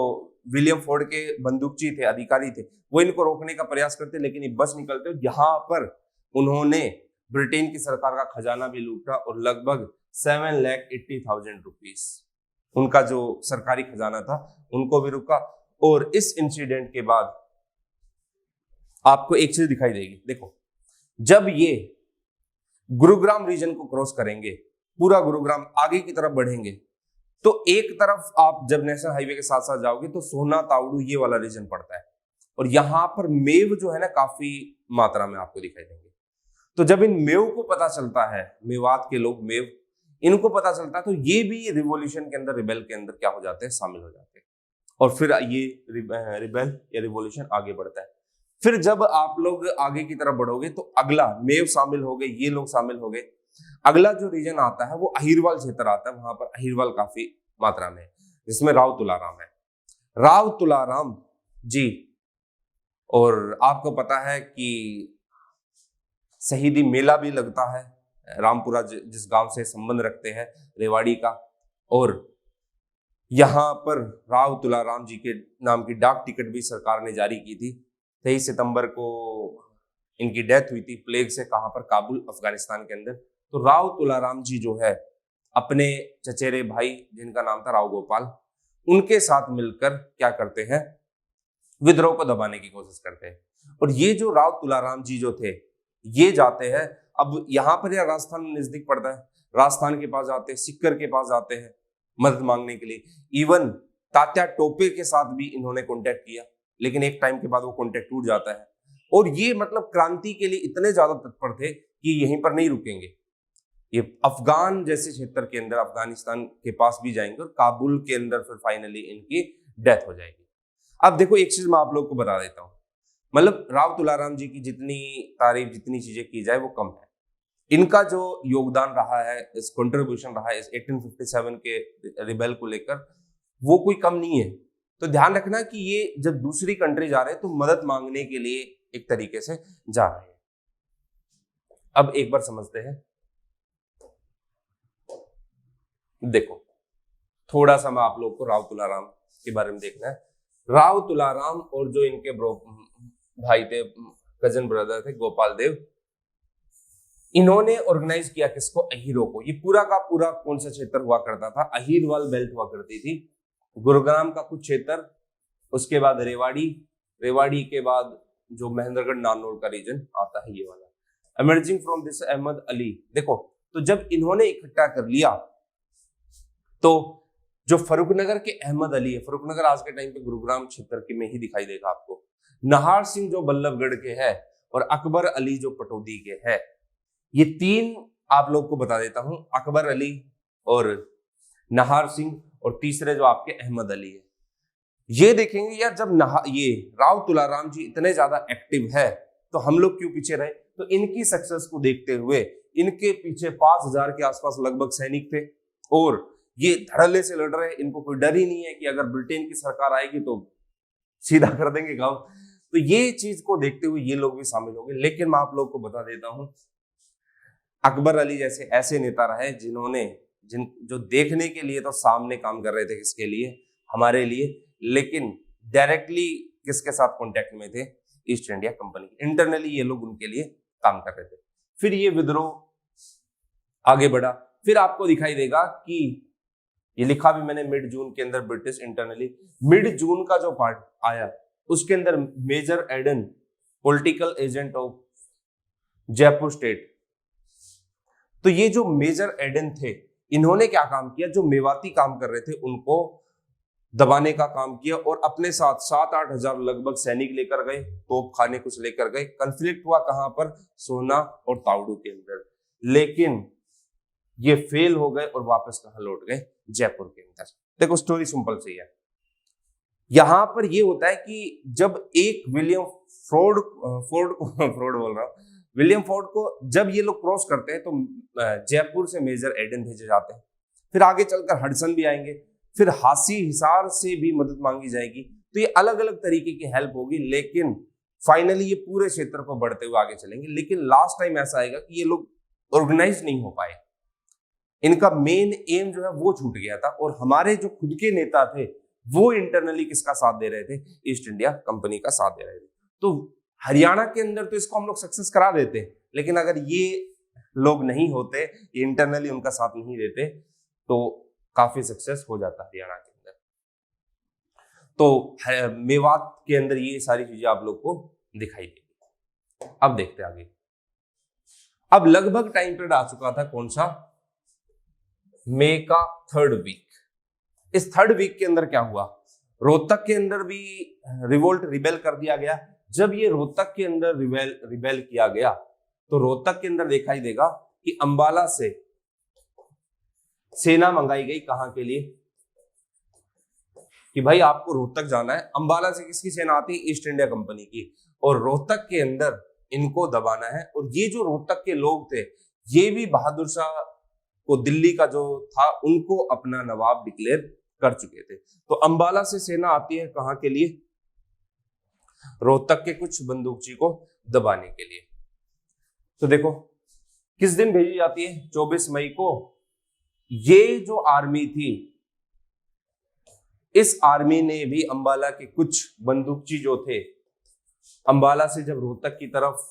विलियम फोर्ड के बंदूकची थे, अधिकारी थे, वो इनको रोकने का प्रयास करते, लेकिन ये बच निकलते। यहाँ पर उन्होंने ब्रिटेन की सरकार का खजाना भी लूटा और लगभग 7,80,000 रुपीस उनका जो सरकारी खजाना था उनको भी रुका। और इस इंसिडेंट के बाद आपको एक चीज दिखाई देगी। देखो जब ये गुरुग्राम रीजन को क्रॉस करेंगे, पूरा गुरुग्राम आगे की तरफ बढ़ेंगे, तो एक तरफ आप जब नेशनल हाईवे के साथ साथ जाओगे तो सोना, तावड़ू ये वाला रीजन पड़ता है। और यहां पर मेव जो है ना काफी मात्रा में आपको दिखाई देंगे। तो जब इन मेव को पता चलता है, मेवात के लोग मेव, इनको पता चलता है तो ये भी रिवॉल्यूशन के अंदर, रिबेल के अंदर क्या हो जाते हैं? शामिल हो जाते हैं। और फिर ये रिबेल या रिवॉल्यूशन आगे बढ़ता है। फिर जब आप लोग आगे की तरफ बढ़ोगे तो अगला मेव शामिल हो गए, ये लोग शामिल हो गए। अगला जो रीजन आता है वो अहिरवाल क्षेत्र आता है। वहां पर अहिरवाल काफी मात्रा में, जिसमें राव तुलाराम है, राव तुलाराम जी। और आपको पता है कि शहीदी मेला भी लगता है रामपुरा, जिस गांव से संबंध रखते हैं, रेवाड़ी का। और यहां पर राव तुलाराम जी के नाम की डाक टिकट भी सरकार ने जारी की थी। 23 सितंबर को इनकी डेथ हुई थी प्लेग से। कहां पर? काबुल, अफगानिस्तान के अंदर। तो राव तुलाराम जी जो है अपने चचेरे भाई जिनका नाम था राव गोपाल, उनके साथ मिलकर क्या करते हैं? विद्रोह को दबाने की कोशिश करते हैं। और ये जो राव तुलाराम जी जो थे, ये जाते हैं, अब यहाँ पर या राजस्थान नजदीक पड़ता है, राजस्थान के पास जाते हैं, सिक्कर के पास जाते हैं मदद मांगने के लिए। इवन तात्या टोपे के साथ भी इन्होंने कॉन्टेक्ट किया, लेकिन एक टाइम के बाद वो कॉन्टेक्ट टूट जाता है। और ये मतलब क्रांति के लिए इतने ज्यादा तत्पर थे कि यहीं पर नहीं रुकेंगे, ये अफगान जैसे क्षेत्र के अंदर, अफगानिस्तान के पास भी जाएंगे और काबुल के अंदर फिर फाइनली इनकी डेथ हो जाएगी। अब देखो एक चीज मैं आप लोग को बता देता हूँ, मतलब राव तुलाराम जी की जितनी तारीफ, जितनी चीजें की जाए वो कम है। इनका जो योगदान रहा है, इस कंट्रीब्यूशन रहा है इस 1857 के रिबेल को लेकर, वो कोई कम नहीं है। तो ध्यान रखना कि ये जब दूसरी कंट्री जा रहे हैं तो मदद मांगने के लिए एक तरीके से जा रहे हैं। अब एक बार समझते हैं। देखो थोड़ा सा मैं आप लोग को राव तुलाराम के बारे में देखना है। राव तुलाराम और जो इनके भाई थे, कजन ब्रदर थे, गोपाल देव, इन्होंने ऑर्गेनाइज किया किसको? अहीरों को। ये पूरा का पूरा कौन सा क्षेत्र हुआ करता था? अहीरवाल बेल्ट हुआ करती थी। गुरुग्राम का कुछ क्षेत्र, उसके बाद रेवाड़ी, रेवाड़ी के बाद जो महेंद्रगढ़ नारनौल का रीजन आता है, ये वाला। Emerging from this Ahmad Ali, देखो तो जब इन्होंने इकट्ठा कर लिया तो जो फरुखनगर के अहमद अली है, फरुखनगर आज के टाइम पे गुरुग्राम क्षेत्र के में ही दिखाई देगा आपको, नाहर सिंह जो बल्लभगढ़ के है, और अकबर अली जो पटौदी के है, ये तीन आप लोग को बता देता हूं, अकबर अली और नाहर सिंह और तीसरे जो आपके अहमद अली है। ये देखेंगे यार, जब ये राव तुलाराम जी इतने ज्यादा एक्टिव है तो हम लोग क्यों पीछे रहे। तो इनकी सक्सेस को देखते हुए इनके पीछे 5000 के आसपास लगभग सैनिक थे, और ये धड़ल्ले से लड़ रहे हैं, इनको कोई डर ही नहीं है कि अगर ब्रिटेन की सरकार आएगी तो सीधा कर देंगे गांव। तो ये चीज को देखते हुए ये लोग भी शामिल हो गए। लेकिन मैं आप लोग को बता देता हूं, अकबर अली जैसे ऐसे नेता रहे जिन्होंने जो देखने के लिए तो सामने काम कर रहे थे, किसके लिए, हमारे लिए, लेकिन डायरेक्टली किसके साथ कांटेक्ट में थे, ईस्ट इंडिया कंपनी। इंटरनली ये लोग उनके लिए काम कर रहे थे। फिर ये विद्रोह आगे बढ़ा। फिर आपको दिखाई देगा कि ये लिखा भी मैंने मिड जून के अंदर ब्रिटिश इंटरनली, मिड जून का जो पार्ट आया उसके अंदर major Eden political agent of Jaipur state. तो ये जो मेजर एडन थे, इन्होंने क्या काम किया, जो मेवाती काम कर रहे थे उनको दबाने का काम किया, और अपने साथ 7-8 हजार लगभग सैनिक लेकर गए, तोप खाने कुछ लेकर गए। कंफ्लिक्ट हुआ कहां पर, सोना और तावड़ू के अंदर, लेकिन ये फेल हो गए और वापस कहां लौट गए, जयपुर के अंदर। देखो स्टोरी सिंपल सी है। यहां पर ये होता है कि जब एक विलियम फोर्ड बोल रहा हूं, विलियम फोर्ड को जब ये लोग क्रॉस करते हैं तो जयपुर से मेजर एडन भेजे जाते हैं। फिर आगे चलकर हडसन भी आएंगे, फिर हासी हिसार से भी मदद मांगी जाएगी। तो ये अलग अलग तरीके की हेल्प होगी, लेकिन फाइनली ये पूरे क्षेत्र को बढ़ते हुए आगे चलेंगे। लेकिन लास्ट टाइम ऐसा आएगा कि ये लोग ऑर्गेनाइज नहीं हो पाए, इनका मेन एम जो है वो छूट गया था, और हमारे जो खुद के नेता थे वो इंटरनली किसका साथ दे रहे थे, ईस्ट इंडिया कंपनी का साथ दे रहे थे। तो हरियाणा के अंदर तो इसको हम लोग सक्सेस करा देते, लेकिन अगर ये लोग नहीं होते, ये इंटरनली उनका साथ नहीं देते, तो काफी सक्सेस हो जाता हरियाणा के अंदर। तो मेवात के अंदर ये सारी चीजें आप लोग को दिखाई देगी। अब देखते आगे। अब लगभग टाइम पीरियड आ चुका था, कौन सा, मई का 3rd वीक। इस 3rd वीक के अंदर क्या हुआ, रोहतक के अंदर भी रिबेल कर दिया गया। जब ये रोहतक के अंदर रिबेल किया गया तो रोहतक के अंदर दिखाई देगा कि अंबाला से सेना मंगाई गई, कहां के लिए, कि भाई आपको रोहतक जाना है। अंबाला से किसकी सेना आती है, ईस्ट इंडिया कंपनी की, और रोहतक के अंदर इनको दबाना है। और ये जो रोहतक के लोग थे, ये भी बहादुर शाह को दिल्ली का जो था उनको अपना नवाब डिक्लेयर कर चुके थे। तो अंबाला से सेना आती है कहां के लिए, रोहतक के कुछ बंदूकची को दबाने के लिए। तो देखो किस दिन भेजी जाती है, 24 मई को। ये जो आर्मी थी, इस आर्मी ने भी अंबाला के कुछ बंदूकची जो थे, अंबाला से जब रोहतक की तरफ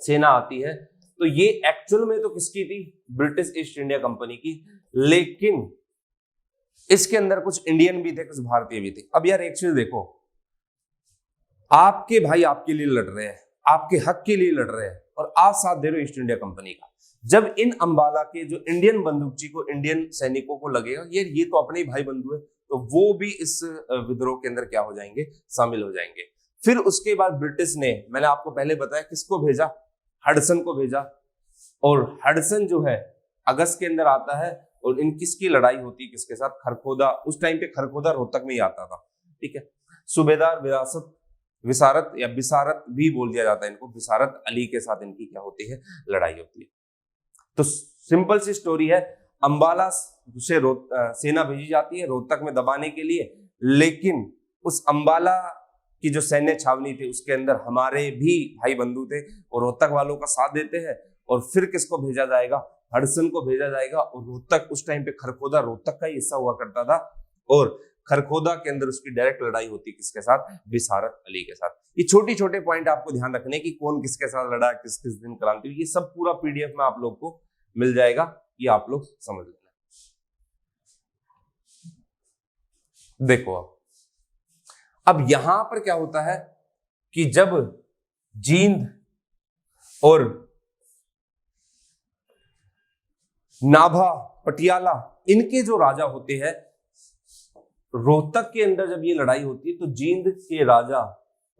सेना आती है तो ये एक्चुअल में तो किसकी थी, ब्रिटिश ईस्ट इंडिया कंपनी की, लेकिन इसके अंदर कुछ इंडियन भी थे, कुछ भारतीय भी थे। अब यार एक चीज देखो, आपके भाई आपके लिए लड़ रहे हैं, आपके हक के लिए लड़ रहे हैं, और आप साथ दे रहे हो ईस्ट इंडिया कंपनी का। जब इन अंबाला के जो इंडियन बंदूकची को, इंडियन सैनिकों को लगेगा ये तो अपने ही भाई बंधु है, तो वो भी इस विद्रोह के अंदर क्या हो जाएंगे, शामिल हो जाएंगे। फिर उसके बाद ब्रिटिश ने, मैंने आपको पहले बताया किसको भेजा, हडसन को भेजा। और हडसन जो है अगस्त के अंदर आता है, और इन किसकी लड़ाई होती है, किसके साथ, खरखोदा। उस टाइम पे खरखोदा रोहतक में ही आता था, ठीक है। सूबेदार विसारत या बिसारत भी बोल दिया जाता है इनको, बिसारत अली के साथ इनकी क्या होती है, लड़ाई होती है। तो सिंपल सी स्टोरी है, अंबाला से सेना भेजी जाती है रोहतक में दबाने के लिए, लेकिन उस अंबाला की जो सैन्य छावनी थी उसके अंदर हमारे भी भाई बंधु थे, और रोहतक वालों का साथ देते हैं। और फिर किसको भेजा जाएगा, हडसन को भेजा जाएगा। और रोहतक, उस टाइम पे खरखोदा रोहतक का ही हिस्सा हुआ करता था, और खरखोदा के अंदर उसकी डायरेक्ट लड़ाई होती किसके साथ, बिसारत अली के साथ। ये छोटे छोटे पॉइंट आपको ध्यान रखने की, कौन किसके साथ लड़ा, किस किस दिन क्रांति हुई, ये सब पूरा पीडीएफ में आप लोग को मिल जाएगा, ये आप लोग समझ लेना। देखो अब यहां पर क्या होता है, कि जब जींद और नाभा, पटियाला, इनके जो राजा होते हैं, रोहतक के अंदर जब ये लड़ाई होती है तो जींद के राजा,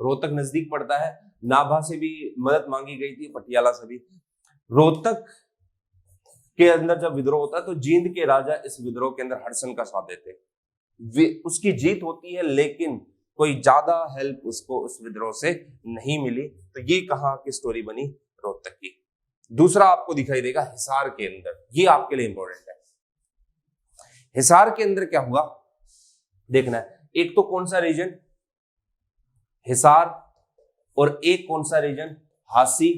रोहतक नजदीक पड़ता है, नाभा से भी मदद मांगी गई थी, पटियाला से भी। रोहतक के अंदर जब विद्रोह होता है तो जींद के राजा इस विद्रोह के अंदर हडसन का साथ देते हैं। उसकी जीत होती है, लेकिन कोई ज्यादा हेल्प उसको उस विद्रोह से नहीं मिली। तो ये कहां की स्टोरी बनी? रोहतक की। दूसरा आपको दिखाई देगा हिसार के अंदर, ये आपके लिए इंपॉर्टेंट है। हिसार के अंदर क्या हुआ देखना है। एक तो कौन सा रीजन? हिसार, और एक कौन सा रीजन? हासी,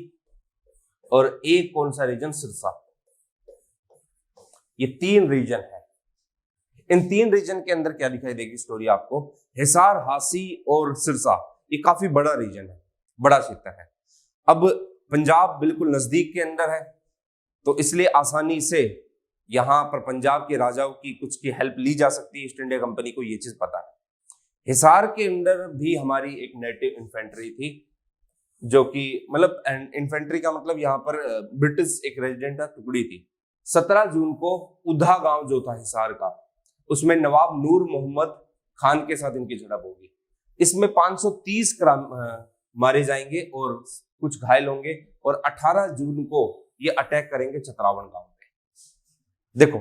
और एक कौन सा रीजन? सिरसा। ये 3 रीजन है। इन 3 रीजन के अंदर क्या दिखाई देगी स्टोरी आपको? हिसार, हासी और सिरसा, ये काफी बड़ा रीजन है, बड़ा क्षेत्र है। अब पंजाब बिल्कुल नजदीक के अंदर है, तो इसलिए आसानी से यहां पर पंजाब के राजाओं की कुछ की हेल्प ली जा सकती है। ईस्ट इंडिया कंपनी को ये चीज पता है। हिसार के अंदर भी हमारी एक नेटिव इन्फेंट्री थी, जो कि मतलब इन्फेंट्री का मतलब यहाँ पर ब्रिटिश एक रेजिडेंट टुकड़ी थी। 17 जून को उधा गांव जो था हिसार का, उसमें नवाब नूर मोहम्मद खान के साथ इनकी झड़प होगी। इसमें 530 मारे जाएंगे और कुछ घायल होंगे, और 18 जून को ये अटैक करेंगे चतरावण गांव पे। देखो,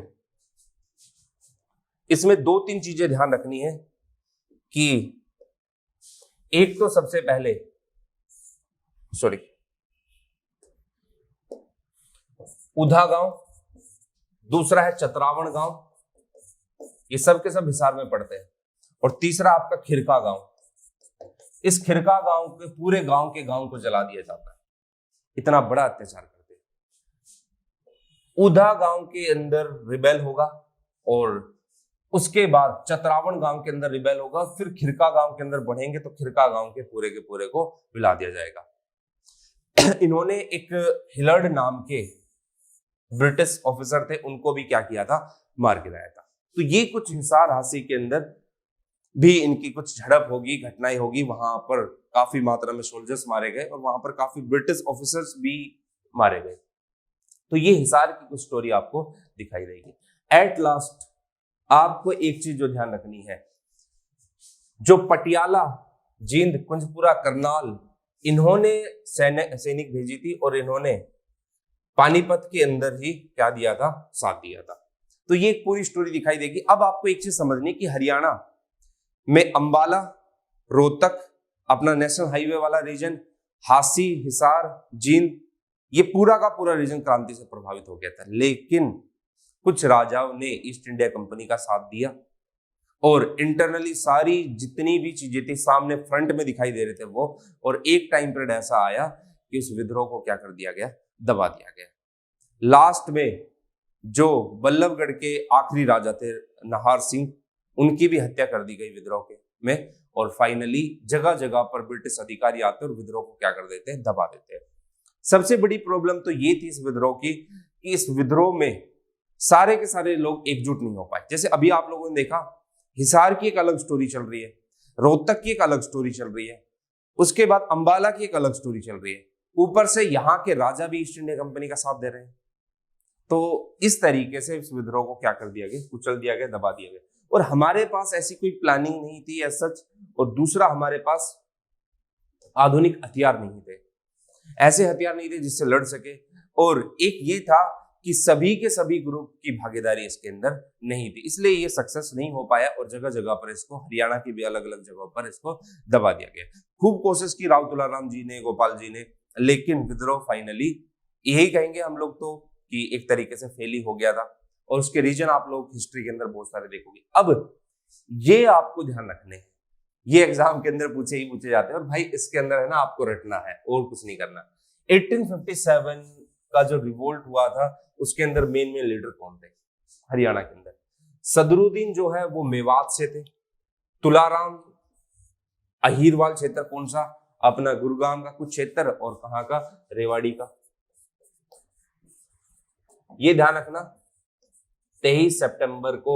इसमें 2-3 चीजें ध्यान रखनी है कि एक तो सबसे पहले उधा गांव, दूसरा है चतरावण गांव, ये सब के सब हिसार में पड़ते हैं, और तीसरा आपका खिरका गांव। इस खिरका गांव के पूरे गांव के गांव को जला दिया जाता है, इतना बड़ा अत्याचार करते हैं। उधा गांव के अंदर रिबेल होगा, और उसके बाद चतरावण गांव के अंदर रिबेल होगा, फिर खिरका गांव के अंदर बढ़ेंगे तो खिरका गांव के पूरे को मिला दिया जाएगा। इन्होंने एक हिलर्ड नाम के ब्रिटिश ऑफिसर थे, उनको भी क्या किया था? मार गिराया था। तो ये कुछ हिसार, हासी के अंदर भी इनकी कुछ झड़प होगी, घटनाएं होगी। वहां पर काफी मात्रा में सोल्जर्स मारे गए, और वहां पर काफी ब्रिटिश ऑफिसर्स भी मारे गए। तो ये हिसार की कुछ स्टोरी आपको दिखाई देगी। एट लास्ट आपको एक चीज जो ध्यान रखनी है, जो पटियाला, जींद, कुंजपुरा, करनाल, इन्होंने सैनिक भेजी थी, और इन्होंने पानीपत के अंदर ही क्या दिया था? साथ दिया था। तो ये एक पूरी स्टोरी दिखाई देगी। अब आपको एक चीज समझनी कि हरियाणा में अंबाला, रोहतक, अपना नेशनल हाईवे वाला रीजन, हासी, हिसार, जींद, ये पूरा का पूरा रीजन क्रांति से प्रभावित हो गया था। लेकिन कुछ राजाओं ने ईस्ट इंडिया कंपनी का साथ दिया, और इंटरनली सारी जितनी भी चीजें थी सामने फ्रंट में दिखाई दे रहे थे वो, और एक टाइम पीरियड ऐसा आया कि उस विद्रोह को क्या कर दिया गया? दबा दिया गया। लास्ट में जो बल्लभगढ़ के आखिरी राजा थे नाहर सिंह, उनकी भी हत्या कर दी गई विद्रोह के में, और फाइनली जगह जगह पर ब्रिटिश अधिकारी आते और विद्रोह को क्या कर देते हैं? दबा देते हैं। सबसे बड़ी प्रॉब्लम तो ये थी इस विद्रोह की कि इस विद्रोह में सारे के सारे लोग एकजुट नहीं हो पाए। जैसे अभी आप लोगों ने देखा, हिसार की एक अलग स्टोरी चल रही है, रोहतक की एक अलग स्टोरी चल रही है, उसके बाद अंबाला की एक अलग स्टोरी चल रही है, ऊपर से यहाँ के राजा भी ईस्ट इंडिया कंपनी का साथ दे रहे हैं। तो इस तरीके से इस विद्रोह को क्या कर दिया गया? कुचल दिया गया, दबा दिया गया। और हमारे पास ऐसी कोई प्लानिंग नहीं थी एज सच, और दूसरा हमारे पास आधुनिक हथियार नहीं थे, ऐसे हथियार नहीं थे जिससे लड़ सके। और एक ये था कि सभी के सभी ग्रुप की भागीदारी इसके अंदर नहीं थी, इसलिए ये सक्सेस नहीं हो पाया, और जगह जगह पर इसको, हरियाणा की भी अलग अलग जगहों पर इसको दबा दिया गया। खूब कोशिश की राव तुलाराम जी ने, गोपाल जी ने, लेकिन विद्रोह फाइनली, यही कहेंगे हम लोग तो कि एक तरीके से फेल ही हो गया था। और उसके रीजन आप लोग हिस्ट्री के अंदर बहुत सारे देखोगे। अब ये आपको ध्यान रखने हैं, ये एग्जाम के अंदर पूछे जाते हैं, और भाई इसके अंदर है ना आपको रटना है और कुछ नहीं करना। 1857 का जो रिवोल्ट हुआ था, उसके अंदर मेन लीडर कौन थे हरियाणा के अंदर? सदरुद्दीन जो है वो मेवात से थे, तुलाराम अहीरवाल क्षेत्र कौन सा? अपना गुरुग्राम का कुछ क्षेत्र, और कहां का? रेवाड़ी का। ये ध्यान रखना, 23 सितंबर को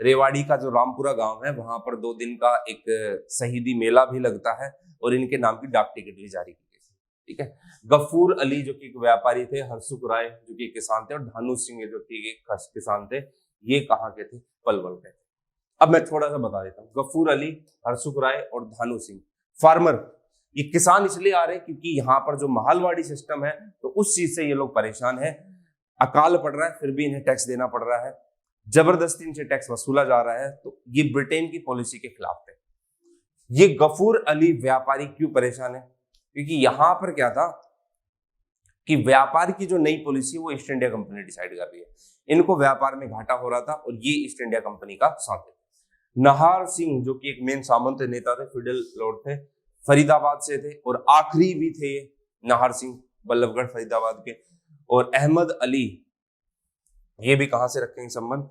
रेवाड़ी का जो रामपुरा गांव है वहां पर 2 दिन का एक शहीदी मेला भी लगता है और इनके नाम की डाक टिकट भी जारी की गई थी। ठीक है। गफूर अली जो कि एक व्यापारी थे, हरसुख राय जो कि किसान थे और धानु सिंह जो कि एक किसान थे, ये कहाँ के थे? पलवल के। अब मैं थोड़ा सा बता देता हूँ। गफूर अली, हरसुख राय और धानु सिंह फार्मर, ये किसान इसलिए आ रहे हैं क्योंकि यहाँ पर जो महलवाड़ी सिस्टम है तो उस चीज से ये लोग परेशान है। अकाल पड़ रहा है फिर भी इन्हें टैक्स देना पड़ रहा है, जबरदस्ती इनसे टैक्स वसूला जा रहा है, तो ये ब्रिटेन की पॉलिसी के खिलाफ थे। ये गफूर अली व्यापारी क्यों परेशान है? क्योंकि यहां पर क्या था कि व्यापार की जो नई पॉलिसी है वो ईस्ट इंडिया कंपनी डिसाइड कर रही है। इनको व्यापार में घाटा हो रहा था और ये ईस्ट इंडिया कंपनी का साथ है। नाहर सिंह जो कि एक मेन सामंत नेता थे, फिडल लॉर्ड थे, फरीदाबाद से थे और आखिरी भी थे नाहर सिंह, बल्लभगढ़ फरीदाबाद के। और अहमद अली, ये भी कहां से रखेंगे संबंध?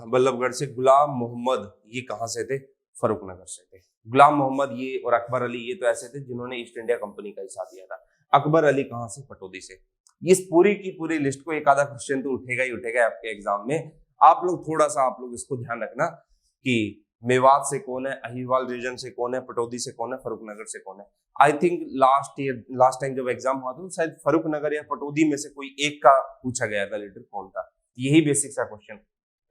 बल्लभगढ़ से। गुलाम मोहम्मद, ये कहां से थे? फरूख नगर से थे। गुलाम मोहम्मद ये और अकबर अली ये तो ऐसे थे जिन्होंने ईस्ट इंडिया कंपनी का ही साथ दिया था। अकबर अली कहां से? पटौदी से। इस पूरी की पूरी लिस्ट को एक आधा क्वेश्चन तो उठेगा ही उठेगा आपके एग्जाम में। आप लोग थोड़ा सा आप लोग इसको ध्यान रखना कि मेवात से कौन है, अहिरवाल रीजन से कौन है, पटौदी से कौन है, फरूख नगर से कौन है। आई थिंक लास्ट टाइम जब एग्जाम हुआ था तो शायद फरूख नगर या पटौदी में से कोई एक का पूछा गया था लीडर कौन था। यही बेसिक सा क्वेश्चन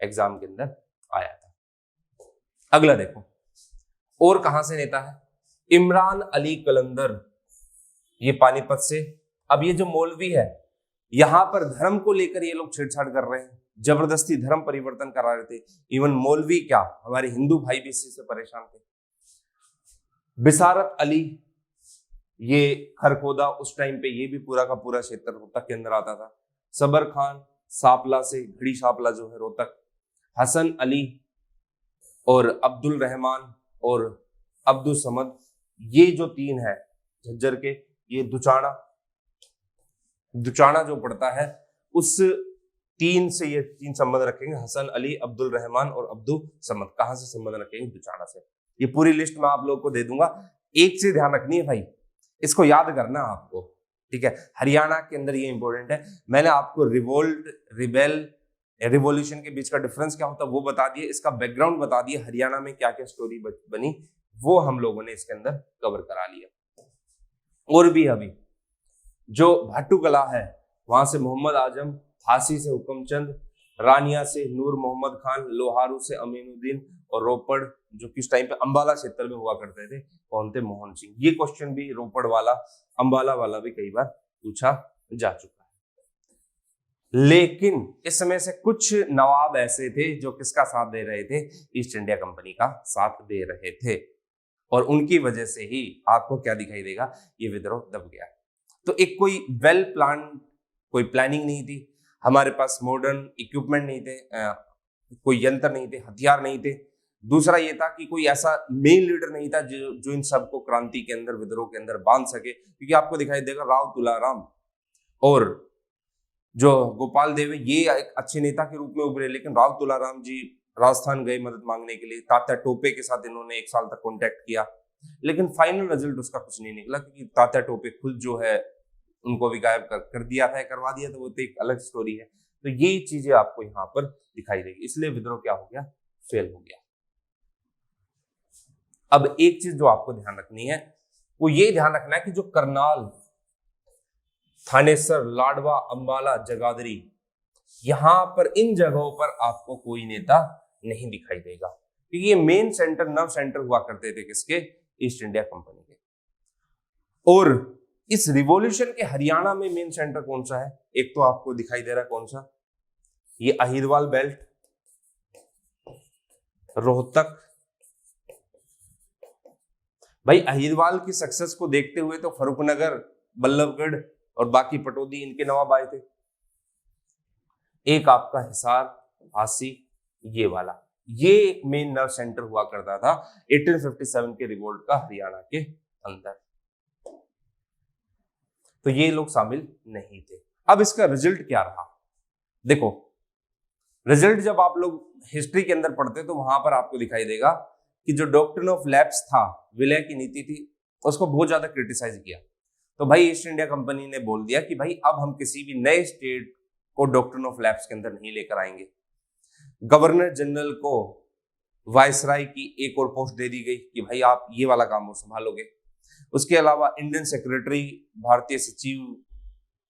एग्जाम के अंदर आया था। अगला देखो, और कहां से नेता है? इमरान अली कलंदर, ये पानीपत से। अब ये जो मौलवी है यहां पर धर्म को लेकर ये लोग छेड़छाड़ कर रहे हैं, जबरदस्ती धर्म परिवर्तन करा रहे थे। इवन मौलवी क्या, हमारे हिंदू भाई भी इससे परेशान थे। बिसारत अली, ये खरखोदा, उस टाइम पे ये भी पूरा का पूरा क्षेत्र रोहतक के अंदर आता था। सबर खान सापला से, घड़ी सापला जो है रोहतक। हसन अली और अब्दुल रहमान और अब्दुल समद, ये जो 3 है झज्जर के, ये दुचाना जो पड़ता है उस 3 से ये 3 संबंध रखेंगे। हसन अली, अब्दुल रहमान और अब्दुल समद, कहां से संबंध रखेंगे? दुचाना से। ये पूरी लिस्ट मैं आप लोगों को दे दूंगा, एक से ध्यान रखनी है भाई, इसको याद करना आपको। ठीक है। हरियाणा के अंदर ये इंपॉर्टेंट है। मैंने आपको रिवोल्ट, रिबेल, रिवॉल्यूशन के बीच का डिफरेंस क्या होता है वो बता दिए, इसका बैकग्राउंड बता दिए, हरियाणा में क्या क्या स्टोरी बनी वो हम लोगों ने इसके अंदर कवर करा लिया। और भी अभी जो भाटुकला है वहां से मोहम्मद आजम, फांसी से हुक्मचंद, रानिया से नूर मोहम्मद खान, लोहारू से अमीनुद्दीन और रोपड़ जो कि उस टाइम पे अंबाला क्षेत्र में हुआ करते थे, कौन थे? मोहन सिंह। ये क्वेश्चन भी रोपड़ वाला, अंबाला वाला भी कई बार पूछा जा चुका है। लेकिन इस समय से कुछ नवाब ऐसे थे जो किसका साथ दे रहे थे? ईस्ट इंडिया कंपनी का साथ दे रहे थे और उनकी वजह से ही आपको क्या दिखाई देगा? ये विद्रोह दब गया। तो एक कोई वेल प्लान, कोई प्लानिंग नहीं थी, हमारे पास मॉडर्न इक्विपमेंट नहीं थे, कोई यंत्र नहीं थे, हथियार नहीं थे। दूसरा ये था कि कोई ऐसा मेन लीडर नहीं था जो इन सबको क्रांति के अंदर, विद्रोह के अंदर बांध सके। क्योंकि आपको दिखाई देगा राव तुलाराम और जो गोपाल देव, ये एक अच्छे नेता के रूप में उभरे, लेकिन राव तुलाराम जी राजस्थान गए मदद मांगने के लिए। तात्या टोपे के साथ इन्होंने 1 साल तक कॉन्टेक्ट किया, लेकिन फाइनल रिजल्ट उसका कुछ नहीं निकला क्योंकि तात्या टोपे खुद जो है उनको भी गायब कर दिया था, करवा दिया था, वो तो एक अलग स्टोरी है। तो ये चीजें आपको यहाँ पर दिखाई देगी, इसलिए विद्रोह क्या हो गया? फेल हो गया। अब एक चीज जो आपको ध्यान रखनी है वो ये ध्यान रखना है कि जो करनाल, थानेसर, लाडवा, अंबाला, जगाधरी, यहां पर इन जगहों पर आपको कोई नेता नहीं दिखाई देगा क्योंकि ये मेन सेंटर, नव सेंटर हुआ करते थे किसके? ईस्ट इंडिया कंपनी के। और इस रिवॉल्यूशन के हरियाणा में मेन सेंटर कौन सा है? एक तो आपको दिखाई दे रहा है कौन सा? ये अहिरवाल बेल्ट, रोहतक। भाई अहिरवाल की सक्सेस को देखते हुए तो फरूखनगर, बल्लभगढ़ और बाकी पटौदी, इनके नवाब आए थे। एक आपका हिसार, फांसी, ये वाला, ये एक मेन नर्व सेंटर हुआ करता था 1857 के रिवोल्ट का हरियाणा के अंदर। तो ये लोग शामिल नहीं थे। अब इसका रिजल्ट क्या रहा? देखो, रिजल्ट जब आप लोग हिस्ट्री के अंदर पढ़ते तो वहां पर आपको दिखाई देगा कि जो डॉक्ट्रिन ऑफ लैप्स था, विलय की नीति थी, उसको बहुत ज्यादा क्रिटिसाइज किया। तो भाई ईस्ट इंडिया कंपनी ने बोल दिया कि भाई अब हम किसी भी नए स्टेट को डॉक्ट्रिन ऑफ लैप्स के अंदर नहीं लेकर आएंगे। गवर्नर जनरल को वायसराय की एक और पोस्ट दे दी गई कि भाई आप ये वाला काम वो संभालोगे। उसके अलावा इंडियन सेक्रेटरी, भारतीय सचिव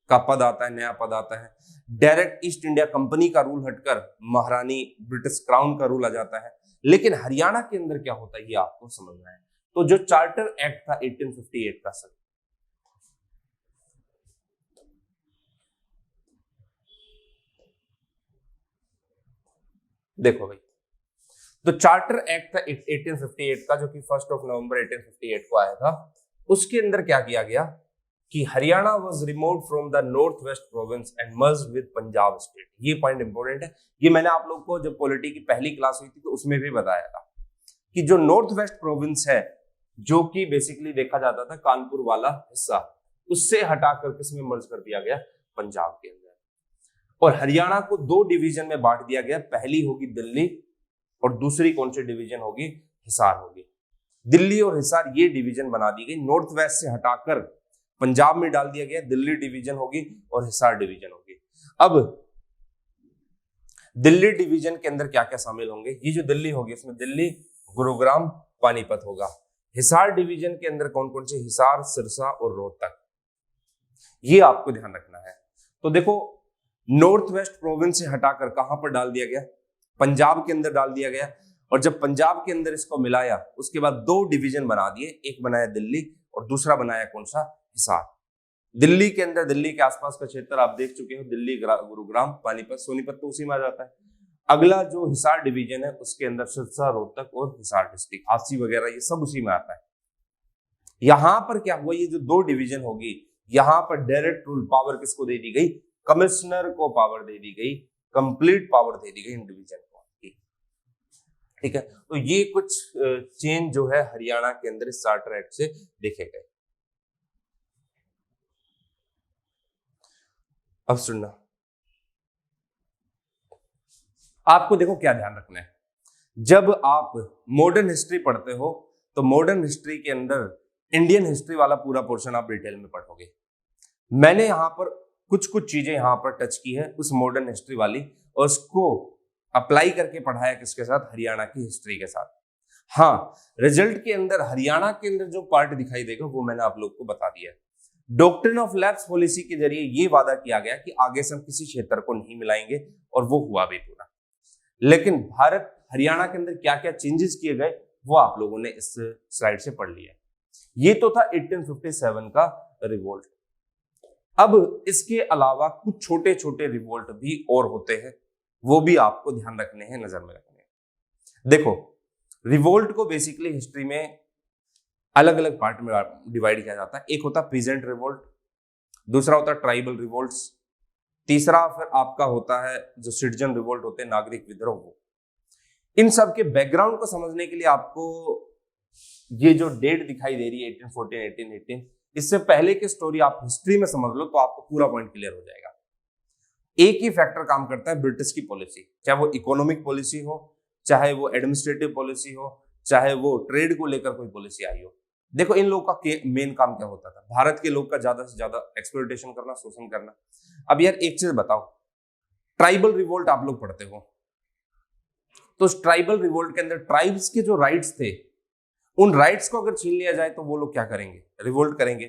का पद आता है, नया पद आता है। डायरेक्ट ईस्ट इंडिया कंपनी का रूल हटकर महारानी ब्रिटिश क्राउन का रूल आ जाता है। लेकिन हरियाणा के अंदर क्या होता है ये आपको समझना है। तो जो चार्टर एक्ट था 1858 का, सर देखो भाई, तो चार्टर एक्ट था 1858 का, जो कि 1 नवंबर 1858 को आया था। उसके अंदर क्या किया गया कि Haryana was removed from the north west province and merged with Punjab state. ये पॉइंट इंपॉर्टेंट है। ये मैंने आप लोग को जब पॉलिटी की पहली क्लास हुई थी तो उसमें भी बताया था कि जो नॉर्थ वेस्ट प्रोविंस है, जो कि बेसिकली देखा जाता था कानपुर वाला हिस्सा, उससे हटाकर किसमें मर्ज कर दिया गया, पंजाब के अंदर। और हरियाणा को 2 डिवीजन में बांट दिया गया। पहली होगी दिल्ली और दूसरी कौन सी डिवीजन होगी, हिसार होगी। दिल्ली और हिसार ये डिवीजन बना दी गई। नॉर्थ वेस्ट से हटाकर पंजाब में डाल दिया गया। दिल्ली डिवीजन होगी और हिसार डिवीजन होगी। अब दिल्ली डिवीजन के अंदर क्या क्या शामिल होंगे, ये जो दिल्ली होगी इसमें दिल्ली, गुरुग्राम, पानीपत होगा। हिसार डिवीजन के अंदर कौन कौन से, हिसार, सिरसा और रोहतक, ये आपको ध्यान रखना है। तो देखो, नॉर्थ वेस्ट प्रोविंस से हटाकर कहां पर डाल दिया गया, पंजाब के अंदर डाल दिया गया। और जब पंजाब के अंदर इसको मिलाया, उसके बाद 2 डिवीजन बना दिए, एक बनाया दिल्ली और दूसरा बनाया कौन सा, हिसार। दिल्ली के अंदर दिल्ली के आसपास का क्षेत्र आप देख चुके हो, दिल्ली, गुरुग्राम, पानीपत, सोनीपत तो उसी में आ जाता है। अगला जो हिसार डिवीजन है उसके अंदर सिरसा, रोहतक और हिसार डिस्ट्रिक्ट, हांसी वगैरह, ये सब उसी में आता है। यहां पर क्या हुआ, ये जो 2 डिवीजन होगी, यहां पर डायरेक्ट रूल पावर किसको दे दी गई, कमिश्नर को पावर दे दी गई, कंप्लीट पावर दे दी गई इन डिवीजन को। ठीक है, तो ये कुछ चेंज जो है हरियाणा के अंदर इस चार्टर एक्ट से देखे गए। अब सुनना, आपको देखो क्या ध्यान रखना है। जब आप मॉडर्न हिस्ट्री पढ़ते हो तो मॉडर्न हिस्ट्री के अंदर इंडियन हिस्ट्री वाला पूरा पोर्शन आप डिटेल में पढ़ोगे। मैंने यहां पर कुछ कुछ चीजें यहां पर टच की है उस मॉडर्न हिस्ट्री वाली, और उसको अप्लाई करके पढ़ाया किसके साथ, हरियाणा की हिस्ट्री के साथ। हाँ, रिजल्ट के अंदर हरियाणा के अंदर जो पार्ट दिखाई देगा वो मैंने आप लोग को बता दिया है। डॉक्ट्रिन ऑफ लैप्स पॉलिसी के जरिए ये वादा किया गया कि आगे से हम किसी क्षेत्र को नहीं मिलाएंगे, और वो हुआ भी पूरा। लेकिन भारत हरियाणा के अंदर क्या क्या चेंजेस किए गए वो आप लोगों ने इस स्लाइड से पढ़ लिया। ये तो था 1857 का रिवोल्ट। अब इसके अलावा कुछ छोटे छोटे रिवोल्ट भी और होते हैं, वो भी आपको ध्यान रखने हैं, नजर में रखने हैं। देखो, रिवोल्ट को बेसिकली हिस्ट्री में अलग अलग पार्ट में डिवाइड किया जाता है। एक होता है पीजेंट रिवोल्ट, दूसरा होता है ट्राइबल रिवोल्ट्स, तीसरा फिर आपका होता है जो सिटीजन रिवोल्ट होते हैं, नागरिक विद्रोह। इन सब के बैकग्राउंड को समझने के लिए आपको ये जो डेट दिखाई दे रही है 1814, 1818, इससे पहले की स्टोरी आप हिस्ट्री में समझ लो तो आपको पूरा पॉइंट क्लियर हो जाएगा। एक ही फैक्टर काम करता है, ब्रिटिश की पॉलिसी, चाहे वो इकोनॉमिक पॉलिसी हो, चाहे वो एडमिनिस्ट्रेटिव पॉलिसी हो, चाहे वो ट्रेड को लेकर कोई पॉलिसी आई हो। देखो, इन लोगों का मेन काम क्या होता था, भारत के लोग का ज्यादा से ज्यादा एक्सप्लॉयटेशन करना, शोषण करना। अब यार एक चीज बताओ, ट्राइबल रिवोल्ट आप लोग पढ़ते हो, तो ट्राइबल रिवोल्ट के अंदर ट्राइब्स के जो राइट्स थे, उन राइट्स को अगर छीन लिया जाए तो वो लोग क्या करेंगे, रिवोल्ट करेंगे।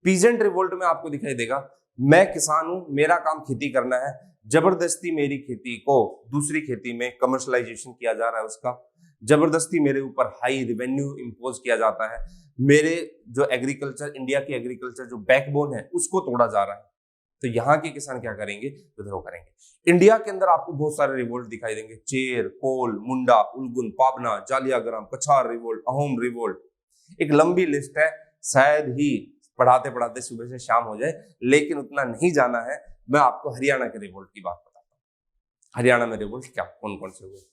पीजेंट रिवोल्ट में आपको दिखाई देगा, मैं किसान हूं, मेरा काम खेती करना है, जबरदस्ती मेरी खेती को दूसरी खेती में कमर्शलाइजेशन किया जा रहा है, उसका जबरदस्ती मेरे ऊपर हाई रेवेन्यू इंपोज किया जाता है, मेरे जो एग्रीकल्चर, इंडिया की एग्रीकल्चर जो बैकबोन है उसको तोड़ा जा रहा है। तो यहाँ के किसान क्या करेंगे, विद्रोह करेंगे। इंडिया के अंदर आपको बहुत सारे रिवोल्ट दिखाई देंगे, चेर, कोल, मुंडा, उलगुन, पाबना, जालियाग्राम, कछार रिवोल्ट, अहोम रिवोल्ट, एक लंबी लिस्ट है, शायद ही पढ़ाते पढ़ाते सुबह से शाम हो जाए, लेकिन उतना नहीं जाना है। मैं आपको हरियाणा के रिवोल्ट की बात बताता हूँ। हरियाणा में रिवोल्ट क्या कौन कौन से हुए।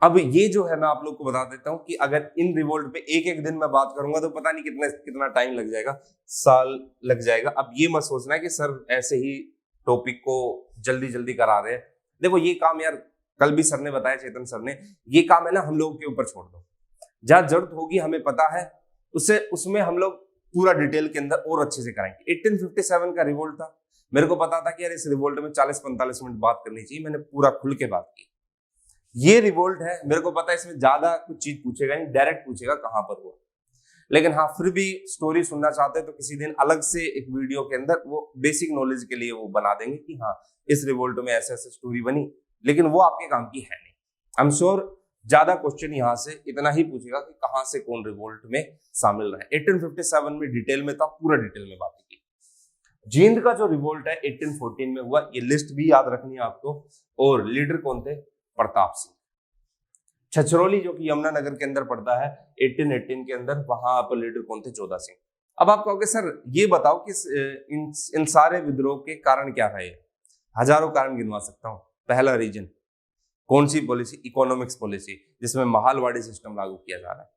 अब ये जो है मैं आप लोग को बता देता हूं कि अगर इन रिवोल्ट पे एक एक दिन मैं बात करूंगा तो पता नहीं कितना टाइम लग जाएगा, साल लग जाएगा। अब ये मत सोचना है कि सर ऐसे ही टॉपिक को जल्दी जल्दी करा रहे हैं। देखो, ये काम यार कल भी सर ने बताया, चेतन सर ने, ये काम है ना हम लोगों के ऊपर छोड़ दो, जहां जरूरत होगी हमें पता है उसमें हम लोग पूरा डिटेल के अंदर और अच्छे से कराएंगे। 1857 का रिवोल्ट था, मेरे को पता था कि यार इस रिवोल्ट में 40-45 मिनट बात करनी चाहिए, मैंने पूरा खुल के बात की। ये रिवोल्ट है, मेरे को पता है इसमें ज्यादा कुछ चीज पूछेगा नहीं, डायरेक्ट पूछेगा कहां पर हुआ। लेकिन हाँ, फिर भी स्टोरी सुनना चाहते हैं तो किसी दिन अलग से एक वीडियो के अंदर वो बेसिक नॉलेज के लिए वो बना देंगे कि हाँ इस रिवोल्ट में ऐसे ऐसे स्टोरी बनी, लेकिन वो आपके काम की है नहीं। आई एम श्योर ज्यादा क्वेश्चन यहाँ से इतना ही पूछेगा कि कहां से कौन रिवोल्ट में शामिल रहा है। 1857 में डिटेल में था, पूरा डिटेल में बात की। जींद का जो रिवोल्ट है 1814 में हुआ, ये लिस्ट भी याद रखनी है आपको। और लीडर कौन थे? प्रताप सिंह। छछरौली जो कि यमुनानगर के अंदर पड़ता है 1818 के अंदर, वहां पर लीडर कौन थे? जोधा सिंह। अब आप कहोगे सर ये बताओ कि इन सारे विद्रोह के कारण क्या रहे? हजारों कारण गिनवा सकता हूं। पहला रीजन कौन सी पॉलिसी? इकोनॉमिक्स पॉलिसी, जिसमें महालवाड़ी सिस्टम लागू किया जा रहा है।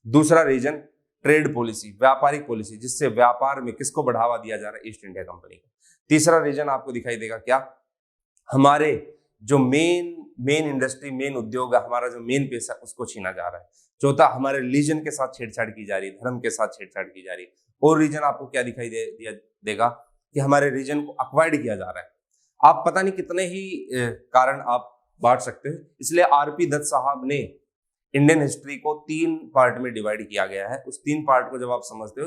दूसरा रीजन ट्रेड पॉलिसी, व्यापारिक पॉलिसी, जिससे व्यापार में किसको बढ़ावा दिया जा रहा है? ईस्ट इंडिया कंपनी को। तीसरा रीजन आपको दिखाई देगा क्या? हमारे जो मेन इंडस्ट्री, मेन उद्योग है, हमारा जो मेन पैसा उसको छीना जा रहा है। चौथा, हमारे रिलीजन के साथ छेड़छाड़ की जा रही है, धर्म के साथ छेड़छाड़ की जा रही है। और रीजन आपको क्या दिखाई देगा कि हमारे रीजन को अक्वायर्ड किया जा रहा है। आप पता नहीं कितने ही कारण आप बांट सकते हैं। इसलिए आरपी दत्त साहब ने इंडियन हिस्ट्री को 3 पार्ट में डिवाइड किया गया है। उस 3 पार्ट को जब आप समझते हो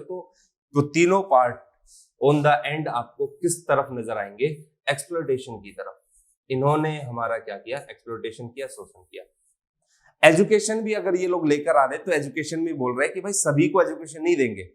तो तीनों पार्ट ऑन द एंड आपको किस तरफ नजर आएंगे? एक्सप्लॉयटेशन की तरफ। इन्होंने हमारा क्या किया? एक्सप्लॉयटेशन किया, शोषण किया। एजुकेशन भी अगर ये लोग लेकर आ रहे तो एजुकेशन भी बोल रहे हैं कि भाई सभी को एजुकेशन नहीं देंगे,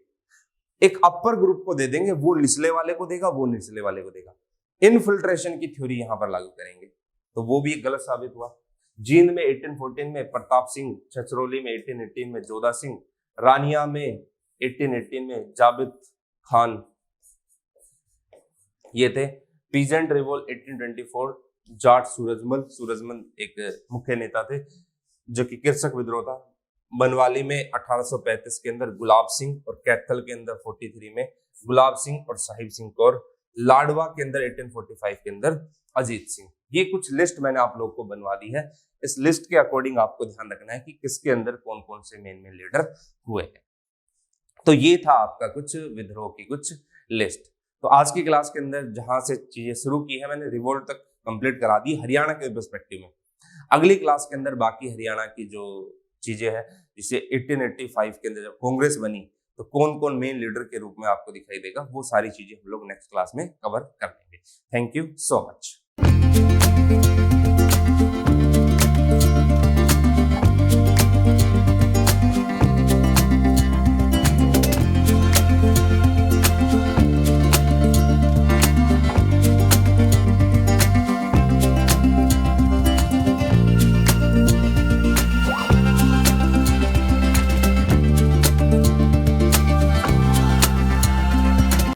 एक अपर ग्रुप को दे देंगे, वो निचले वाले को देगा, वो निचले वाले को देगा। इनफिल्ट्रेशन की थ्योरी यहां पर लागू करेंगे, तो वो भी गलत साबित हुआ। जींद में 1814 में प्रताप सिंह, छछरौली में 1818 में जोधा सिंह, रानिया में 1818 में जाबित खान, ये थे। पीजेंट रिवोल्ट 1824, जाट सूरजमल एक मुख्य नेता थे जो कि कृषक विद्रोह था। बनवाली में 1835 के अंदर गुलाब सिंह, और कैथल के अंदर 43 में गुलाब सिंह और साहिब सिंह कौर, लाडवा के अंदर 1845 के अंदर अजीत सिंह। ये कुछ लिस्ट मैंने आप लोग को बनवा दी है। इस लिस्ट के अकॉर्डिंग आपको ध्यान रखना है कि किसके अंदर कौन कौन से मेन लीडर हुए हैं। तो ये था आपका कुछ विद्रोह की कुछ लिस्ट। तो आज की क्लास के अंदर जहां से चीजें शुरू की है मैंने, रिवोल्ट तक कंप्लीट करा दी हरियाणा के पर्सपेक्टिव में। अगली क्लास के अंदर बाकी हरियाणा की जो चीजें हैं, जिसे 1885 के अंदर जब कांग्रेस बनी तो कौन कौन मेन लीडर के रूप में आपको दिखाई देगा, वो सारी चीजें हम लोग नेक्स्ट क्लास में कवर कर लेंगे। Thank you so much.